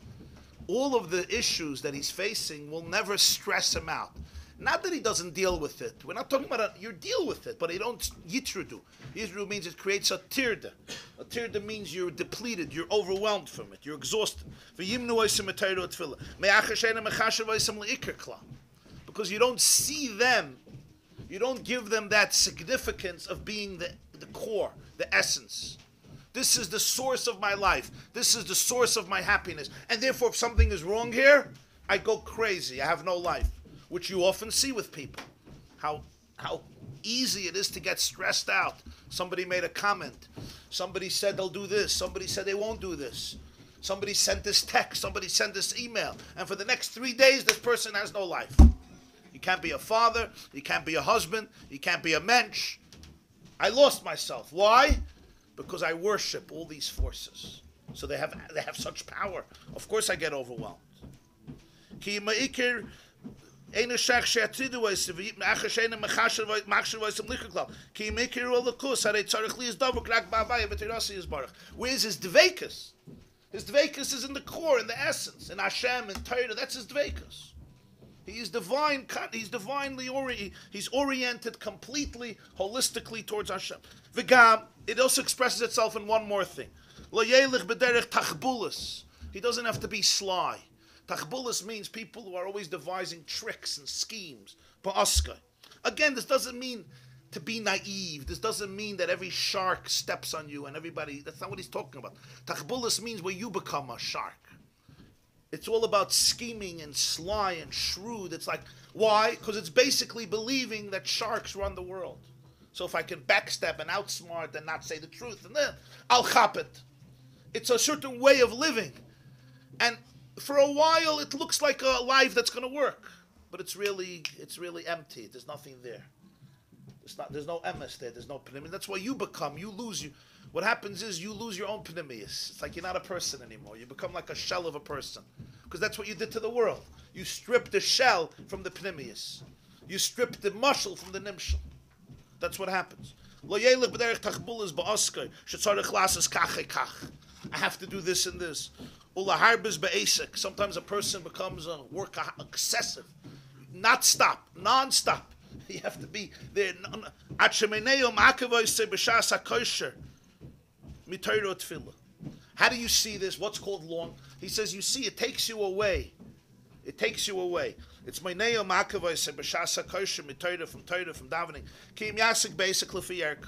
all of the issues that he's facing will never stress him out. Not that he doesn't deal with it. We're not talking about you deal with it, but you don't yitrudu. Yitrudu means it creates a tirda. A tirda means you're depleted, you're overwhelmed from it, you're exhausted. Because you don't see them, you don't give them that significance of being the core, the essence. This is the source of my life. This is the source of my happiness. And therefore, if something is wrong here, I go crazy. I have no life. which you often see with people. How easy it is to get stressed out. Somebody made a comment. Somebody said they'll do this. Somebody said they won't do this. Somebody sent this text. Somebody sent this email. And for the next 3 days, this person has no life. He can't be a father. He can't be a husband. He can't be a mensch. I lost myself. Why? Because I worship all these forces. So they have such power. Of course I get overwhelmed. Where's his dveikus? His dveikus is in the core, in the essence, in Hashem, in Torah. That's his dveikus. He is divine. He's divinely oriented. He's oriented completely, holistically towards Hashem. V'gam, it also expresses itself in one more thing. Lo yelich b'derech tachbulus. He doesn't have to be sly. Tachbulus means people who are always devising tricks and schemes. Ba'aska. Again, this doesn't mean to be naive. This doesn't mean that every shark steps on you and everybody. That's not what he's talking about. Tachbulus means where you become a shark. It's all about scheming and sly and shrewd. It's like, why? Because it's basically believing that sharks run the world. So if I can backstab and outsmart and not say the truth, and then I'll chop it. It's a certain way of living. And for a while, it looks like a life that's going to work. But it's really empty. There's nothing there. There's no emes there. There's no pneumius. That's why you lose. What happens is you lose your own pneumius. It's like you're not a person anymore. You become like a shell of a person. Because that's what you did to the world. You stripped the shell from the pneumius. You stripped the muscle from the nimshal. That's what happens. I have to do this and this. Sometimes a person becomes a worker excessive. Not stop. Non-stop. You have to be there. How do you see this? What's called long? He says, you see, it takes you away. It takes you away. It's my neo makavai se b'shasa kosher mitoida from davening. Kim yasik basic lefiyerka.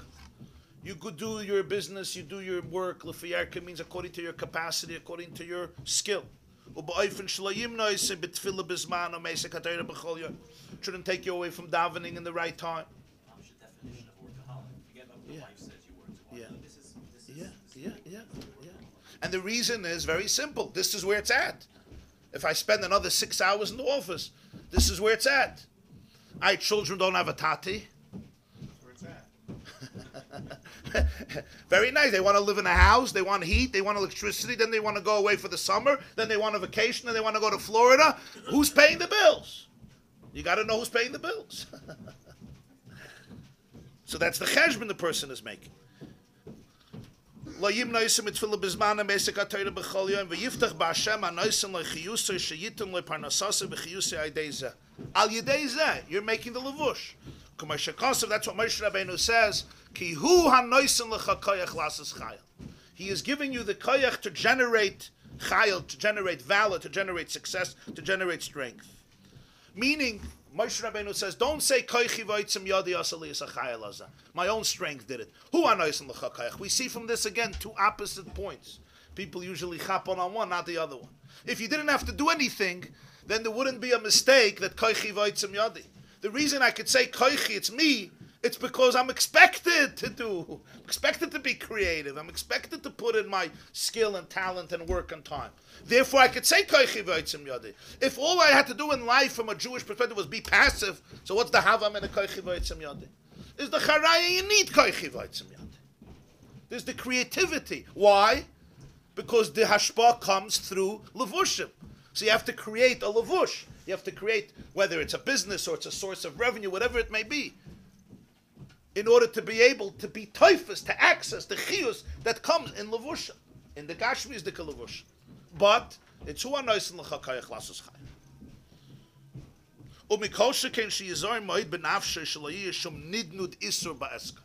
You could do your business, you do your work. Lefiyerka means according to your capacity, according to your skill. Shouldn't take you away from davening in the right time. Yeah. And the reason is very simple. This is where it's at. If I spend another 6 hours in the office, this is where it's at. Children don't have a tati. Where it's at. Very nice. They want to live in a house. They want heat. They want electricity. Then they want to go away for the summer. Then they want a vacation. Then they want to go to Florida. Who's paying the bills? You got to know who's paying the bills. So that's the cheshbon the person is making. He is you're making the levush. That's what Moshe Rabbeinu says. He is giving you the koyach to generate chayil, to generate valor, to generate success, to generate strength. Meaning, Moshe Rabbeinu says, don't say koichi v'otzim yadi asali is a chayil azah. My own strength did it. Hu hanoisen l'chakayach. We see from this again two opposite points. People usually chap on one, not the other one. If you didn't have to do anything, then there wouldn't be a mistake that koichi v'otzim yadi. The reason I could say koichi, it's me, it's because I'm expected to be creative. I'm expected to put in my skill and talent and work and time. Therefore, I could say koichi v'otzim yadi. If all I had to do in life from a Jewish perspective was be passive, so what's the havam in a koichi v'otzim yadi? Is the charaya you need koichi v'otzim yadi. There's the creativity. Why? Because the hashpah comes through levushim. So you have to create a levush. You have to create, whether it's a business or it's a source of revenue, whatever it may be, in order to be able to be toifus, to access the chiyus that comes in levushim. In the gashmi is the levush. But it's who anois in l'chakayach lasus chay. Umikol sheken sheyizor moed benafshe shalayi shum nidnud isur ba'eska.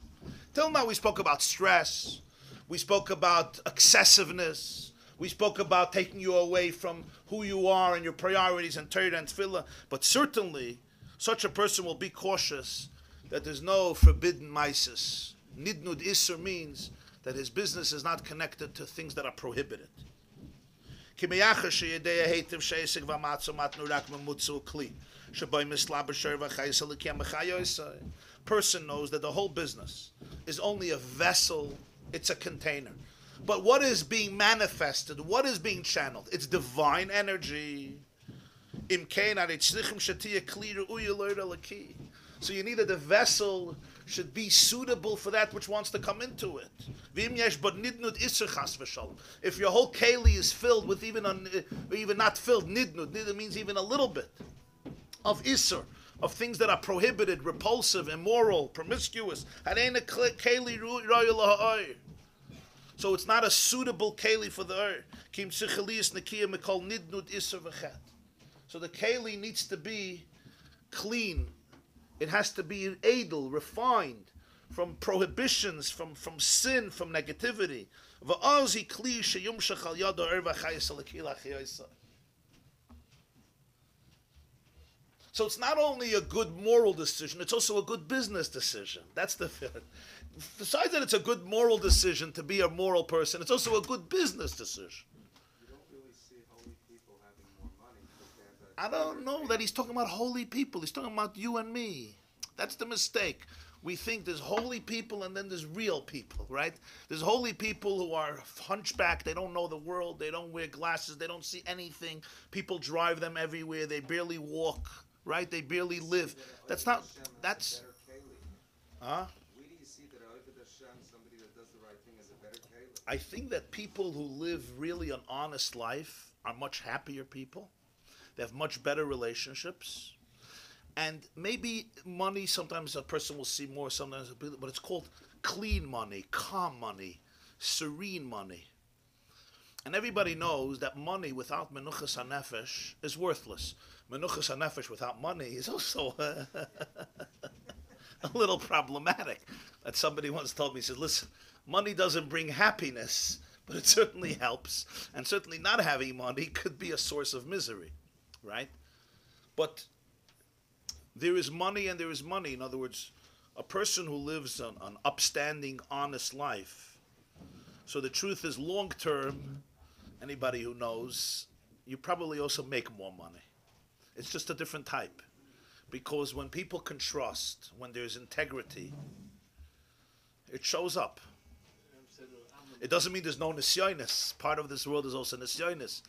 Till now we spoke about stress, we spoke about excessiveness, we spoke about taking you away from who you are and your priorities and Torah and Tefillah. But certainly, such a person will be cautious that there's no forbidden maises. Nidnud isur means that his business is not connected to things that are prohibited. Person knows that the whole business is only a vessel, it's a container. But what is being manifested, what is being channeled? It's divine energy. So you need that the vessel should be suitable for that which wants to come into it. If your whole keli is filled with even not filled, nidnud means even a little bit of isur, of things that are prohibited, repulsive, immoral, promiscuous. So it's not a suitable keli for the earth. So the keli needs to be clean. It has to be edel, refined from prohibitions, from sin, from negativity. So it's not only a good moral decision, it's also a good business decision. That's the besides that it's a good moral decision to be a moral person, it's also a good business decision. You don't really see holy people having more money because they have I don't know that he's talking about holy people. He's talking about you and me. That's the mistake. We think there's holy people and then there's real people, right? There's holy people who are hunchbacked. They don't know the world. They don't wear glasses. They don't see anything. People drive them everywhere. They barely walk, right? They barely live. That's not, that's, huh? Where do you see that Ovid Hashem, somebody that does the right thing, is a better keli? I think that people who live really an honest life are much happier people. They have much better relationships. And maybe money, sometimes a person will see more, sometimes, but it's called clean money, calm money, serene money. And everybody knows that money without menuchas hanefesh is worthless. Menuchas hanefesh without money is also a little problematic. That somebody once told me, he said, listen, money doesn't bring happiness, but it certainly helps. And certainly not having money could be a source of misery, right? But there is money and there is money. In other words, a person who lives an upstanding, honest life. So the truth is, long term, anybody who knows, you probably also make more money. It's just a different type. Because when people can trust, when there's integrity, it shows up. It doesn't mean there's no nisyonis. Part of this world is also nisyonis.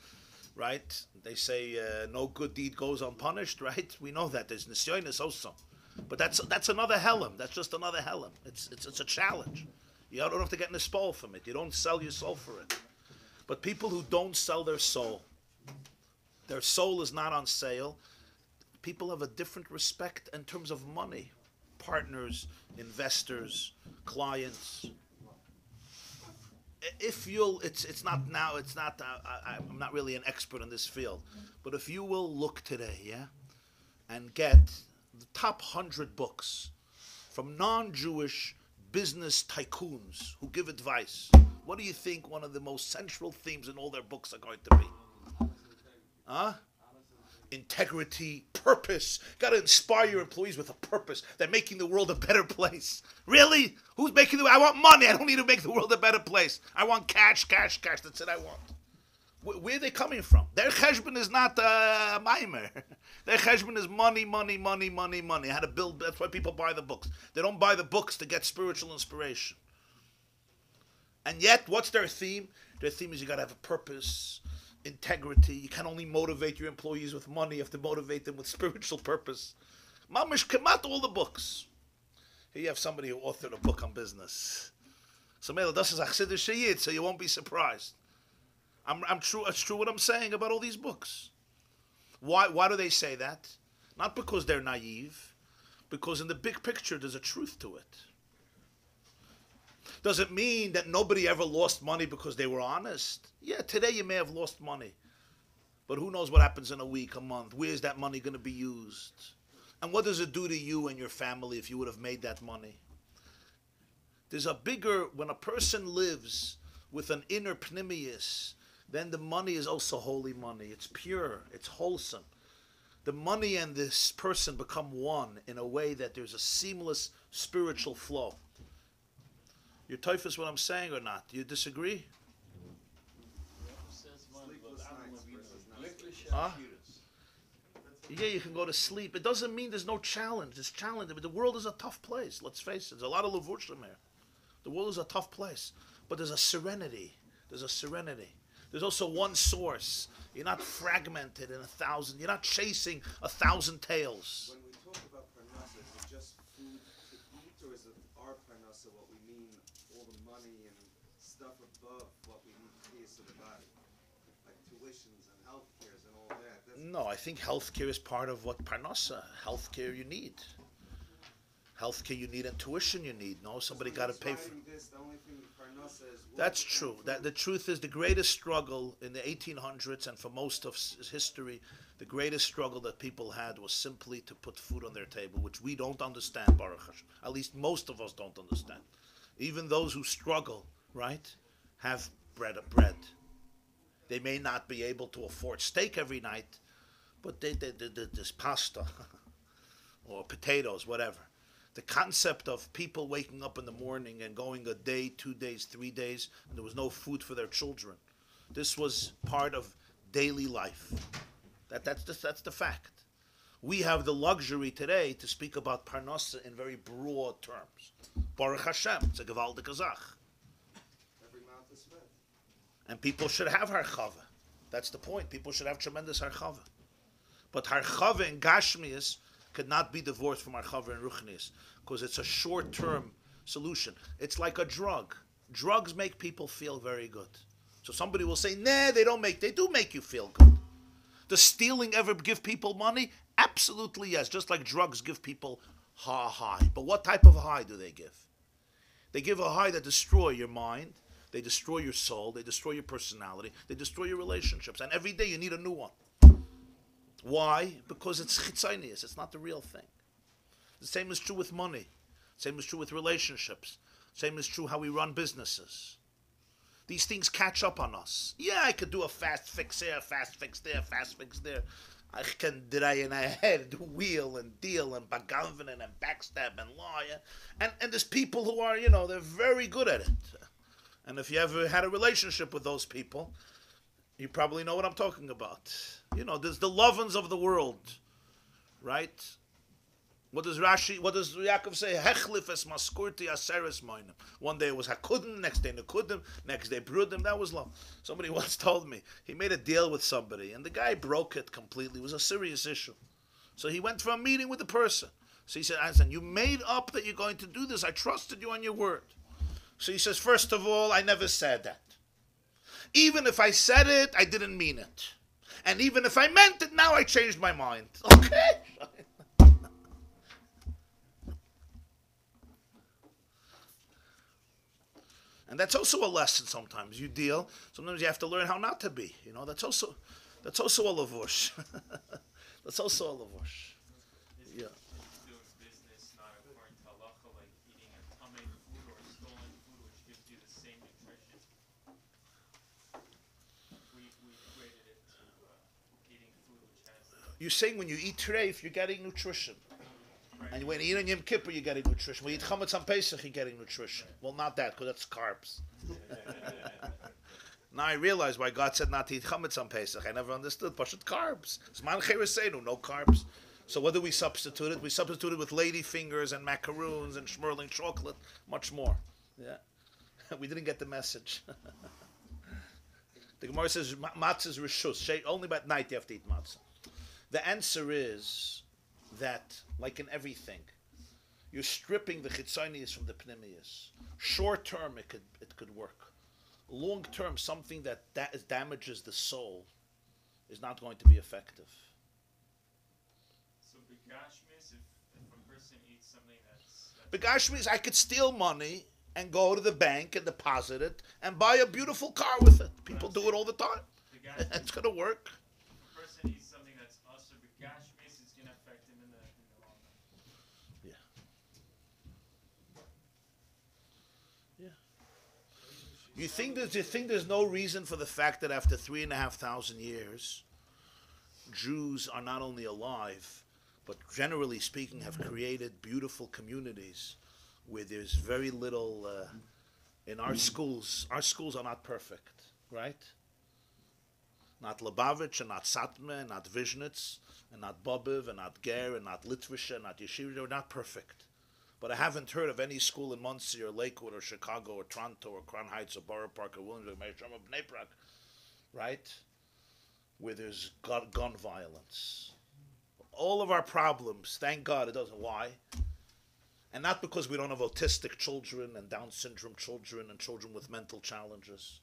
Right? They say no good deed goes unpunished, right? We know that. There's nisyonis also. But that's another helm. That's just another helm. It's a challenge. You don't have to get in a spol from it. You don't sell your soul for it. But people who don't sell their soul is not on sale. People have a different respect in terms of money. Partners, investors, clients. If you'll, I'm not really an expert in this field, but if you will look today, yeah, and get the top 100 books from non-Jewish business tycoons who give advice, what do you think one of the most central themes in all their books are going to be? Huh? Integrity, purpose. Got to inspire your employees with a purpose. They're making the world a better place. Really? Who's making I want money. I don't need to make the world a better place. I want cash. That's it I want. Where are they coming from? Their cheshbon is not maimer. Their cheshbon is money. How to build. That's why people buy the books. They don't buy the books to get spiritual inspiration. And yet, what's their theme? Their theme is you got to have a purpose. Integrity. You can only motivate your employees with money. You have to motivate them with spiritual purpose. Mamish Kemat, all the books. Here you have somebody who authored a book on business. So Mela, das is Achsidish Sheyid, so you won't be surprised. It's true what I'm saying about all these books. Why do they say that? Not because they're naive, because in the big picture there's a truth to it. Does it mean that nobody ever lost money because they were honest? Yeah, today you may have lost money. But who knows what happens in a week, a month? Where's that money going to be used? And what does it do to you and your family if you would have made that money? There's a bigger, when a person lives with an inner pnimius, then the money is also holy money. It's pure, it's wholesome. The money and this person become one in a way that there's a seamless spiritual flow. You're tough is what I'm saying or not? Do you disagree? Sleepless Huh? Yeah, you can go to sleep. It doesn't mean there's no challenge. There's challenge. I mean, the world is a tough place. Let's face it. There's a lot of levushim here. The world is a tough place. But there's a serenity. There's a serenity. There's also one source. You're not fragmented in 1,000. You're not chasing 1,000 tails. When we talk about parnasa, is it just food to eat, or is it our parnasa, what we mean, all the money and stuff above what we need to use of the body? Like tuitions and health cares and all that. No, I think healthcare is part of what parnasa. Healthcare you need. Healthcare you need and tuition you need. No, somebody got to pay for. This, the only thing with parnasa is That's true. That the truth is the greatest struggle in the 1800s and for most of history, the greatest struggle that people had was simply to put food on their table, which we don't understand, Baruch Hashem. At least most of us don't understand. Even those who struggle, right, have bread. They may not be able to afford steak every night, but there's pasta or potatoes, whatever. The concept of people waking up in the morning and going a day, 2 days, 3 days, and there was no food for their children. This was part of daily life. That's the fact. We have the luxury today to speak about parnasa in very broad terms. Baruch Hashem, it's a gewaldige Zach. every mouth is fed. And people should have harchava. That's the point. People should have tremendous harchava. But harchava in Gashmias could not be divorced from harchava in Ruchnias, because it's a short-term solution. It's like a drug. Drugs make people feel very good. So somebody will say, nah, they do make you feel good. Does stealing ever give people money? Absolutely yes, just like drugs give people a high. But what type of high do they give? They give a high that destroys your mind, they destroy your soul, they destroy your personality, they destroy your relationships, and every day you need a new one. Why? Because it's chitzonius, it's not the real thing. The same is true with money, same is true with relationships, same is true how we run businesses. These things catch up on us. Yeah, I could do a fast fix here, fast fix there, fast fix there. I can deny in a head, wheel and deal and bagavin and backstab and lie. And there's people who are, they're very good at it. And if you ever had a relationship with those people, you probably know what I'm talking about. There's the lovins of the world, right? What does Yaakov say? Hechlif es maskurti aseres moinim. One day it was hakudim, next day nekudim, next day brudim. That was love. Somebody once told me he made a deal with somebody, and the guy broke it completely. It was a serious issue. So he went for a meeting with the person. So he said, Anson, you made up that you're going to do this. I trusted you on your word. So he says, first of all, I never said that. Even if I said it, I didn't mean it. And even if I meant it, now I changed my mind. Okay? And that's also a lesson sometimes. Sometimes you have to learn how not to be. That's also a lavush. That's also a lavush. Yeah. Doing business not according to halacha, like eating a tamei food or stolen food, which gives you the same nutrition. We equated it to eating food which has. You're saying when you eat treif, you're getting nutrition. Right. And when you eat on Yom Kippur, you're getting nutrition. When you eat chametz on Pesach, you're getting nutrition. Well, not that, because that's carbs. Now I realize why God said not to eat chametz on Pesach. I never understood. Pashut carbs. Zman cheresenu, no carbs. So what do we substitute it? We substitute it with lady fingers and macaroons and schmirling chocolate, much more. Yeah, we didn't get the message. The Gemara says matzah is rishus. Only by night you have to eat matzah. The answer is that, like in everything, you're stripping the chitzonius from the pnimius. Short term, it could work. Long term, something that damages the soul is not going to be effective. So begashmis, if a person eats something that's Begashmis, I could steal money and go to the bank and deposit it and buy a beautiful car with it. People do it all the time. It's going to work. if a person eats something that's also begashmis, it's going to affect him in the long run. Yeah. You think there's no reason for the fact that after 3,500 years, Jews are not only alive, but generally speaking have created beautiful communities where there's very little, in our schools are not perfect, right? Not Lubavitch, and not Satme, and not Vizhnitz, and not Bobiv, and not Ger, and not Litvisha, and not Yeshiva. They were not perfect. But I haven't heard of any school in Muncie or Lakewood or Chicago or Toronto or Crown Heights or Borough Park or Williamsburg, or Bnei Brak, right? Where there's gun violence. All of our problems, thank God it doesn't. Why? And not because we don't have autistic children and Down syndrome children and children with mental challenges.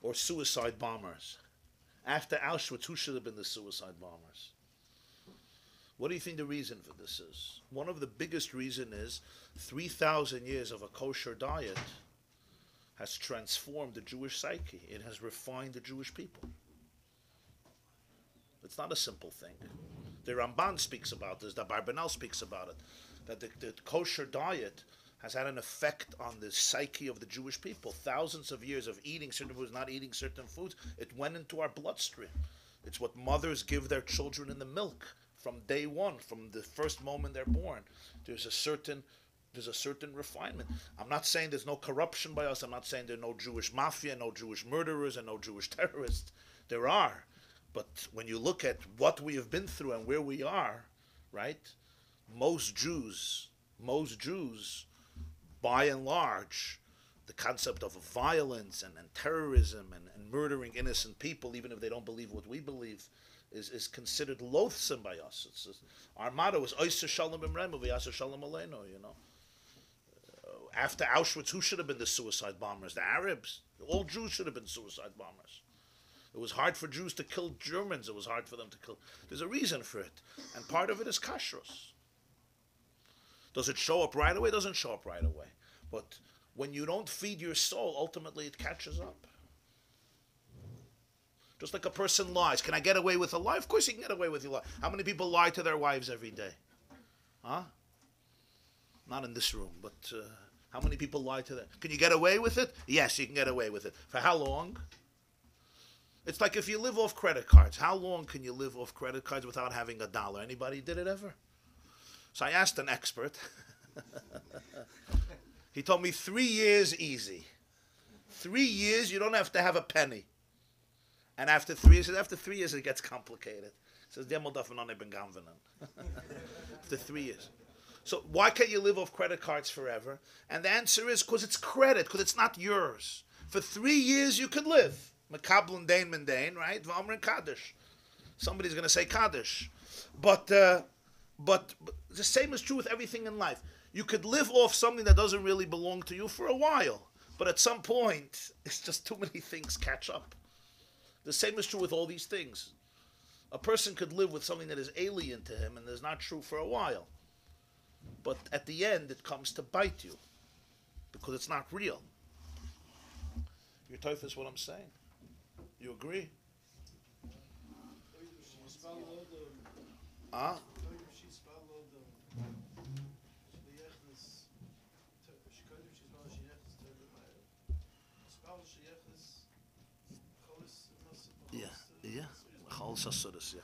Or suicide bombers. After Auschwitz, who should have been the suicide bombers? What do you think the reason for this is? One of the biggest reasons is 3,000 years of a kosher diet has transformed the Jewish psyche. It has refined the Jewish people. It's not a simple thing. The Ramban speaks about this, the Barbanel speaks about it, that the kosher diet has had an effect on the psyche of the Jewish people. Thousands of years of eating certain foods, not eating certain foods, it went into our bloodstream. It's what mothers give their children in the milk from day one, from the first moment they're born. There's a certain refinement. I'm not saying there's no corruption by us. I'm not saying there's no Jewish mafia, no Jewish murderers, and no Jewish terrorists. There are. But when you look at what we have been through and where we are, right, most Jews, by and large, the concept of violence and terrorism and murdering innocent people, even if they don't believe what we believe, is considered loathsome by us. Our motto is Oysa Shalom B'Mremu V'Yasa Shalom Aleinu, After Auschwitz, who should have been the suicide bombers? The Arabs. All Jews should have been suicide bombers. It was hard for Jews to kill Germans. It was hard for them to kill. There's a reason for it. And part of it is kashrus. Does it show up right away? It doesn't show up right away. But when you don't feed your soul, ultimately it catches up. Just like a person lies. Can I get away with a lie? Of course you can get away with your lie. How many people lie to their wives every day? Huh? Not in this room, but how many people lie to them? Can you get away with it? Yes, you can get away with it. For how long? It's like if you live off credit cards. How long can you live off credit cards without having $1? Anybody did it ever? So I asked an expert. He told me 3 years easy. 3 years, you don't have to have a penny. And after 3 years, it gets complicated. He says, after 3 years. So why can't you live off credit cards forever? And the answer is because it's credit, because it's not yours. For 3 years, you could live. Mekablin dain min dain, right? V'amrin Kaddish. Somebody's going to say Kaddish. But the same is true with everything in life. You could live off something that doesn't really belong to you for a while. But at some point, it's just too many things catch up. The same is true with all these things. A person could live with something that is alien to him and is not true for a while. But at the end, it comes to bite you. Because it's not real. You're tough is what I'm saying. You agree? Huh? Yeah. Chol Sasudis, yeah.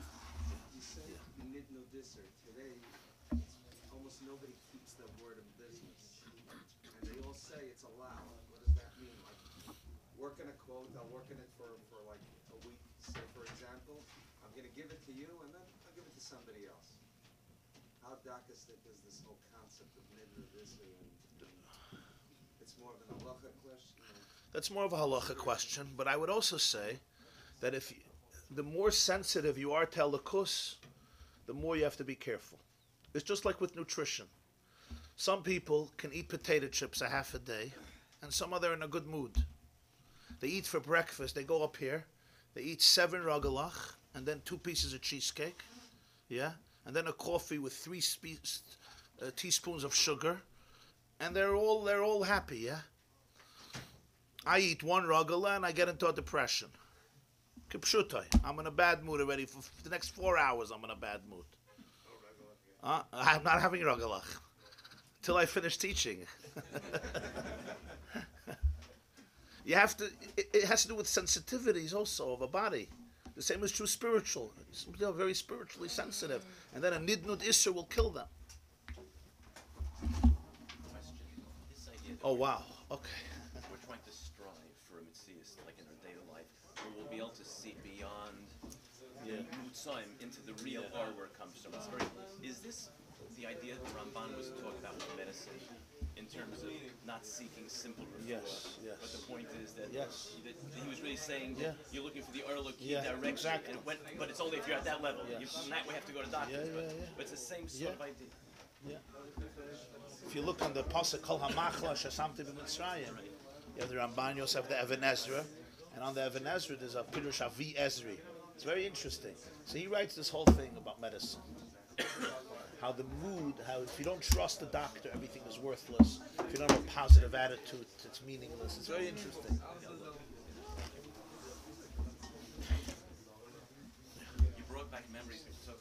You said you need no disser. Today, almost nobody keeps their word in business. And they all say it's allowed. What does that mean? Like, work in a quote, I'll work in it for like a week. Say, for example, I'm going to give it to you, and then I'll give it to somebody else. How dakistic is this whole concept of nidna disser? It's more of an halacha question? That's more of a halacha question, but I would also say that the more sensitive you are to elikus, the more you have to be careful. It's just like with nutrition. Some people can eat potato chips a half a day, and some other in a good mood. They eat for breakfast, they go up here, they eat 7 ragalach, and then 2 pieces of cheesecake, yeah, and then a coffee with 3 teaspoons of sugar, and they're all happy, yeah. I eat 1 ragala and I get into a depression. Kipshutai. I'm in a bad mood already. For the next 4 hours, I'm in a bad mood. I'm not having ragalach till I finish teaching. You have to. It has to do with sensitivities also of a body. The same is true spiritual. They are very spiritually sensitive, and then a nidnud isser will kill them. This idea that Oh wow. Okay. we're trying to strive for a mitzvah, like in our daily life, where we'll be able to see beyond Yeah. the Mutzaim into the real art where it comes from. It's very, is this the idea that Ramban was talking about with medicine in terms of not seeking simple refuah? Yes, yes. But the point is that, Yes. that he was really saying Yeah. that you're looking for the Erloki Yeah, direction, exactly. and but it's only if you're at that level. Yes. You not we have to go to doctors. Yeah, yeah, yeah. But it's the same sort of Yeah. idea. Yeah. If you look on the pasuk Kol Hamachla Shasamti b'Mitzrayim, you have the Ramban, you also have the Even Ezra, and on the Even Ezra there's a Pirush Avi Ezri. It's very interesting. So he writes this whole thing about medicine. How the mood, how if you don't trust the doctor, everything is worthless. If you don't have a positive attitude, it's meaningless. It's very interesting. You brought back memories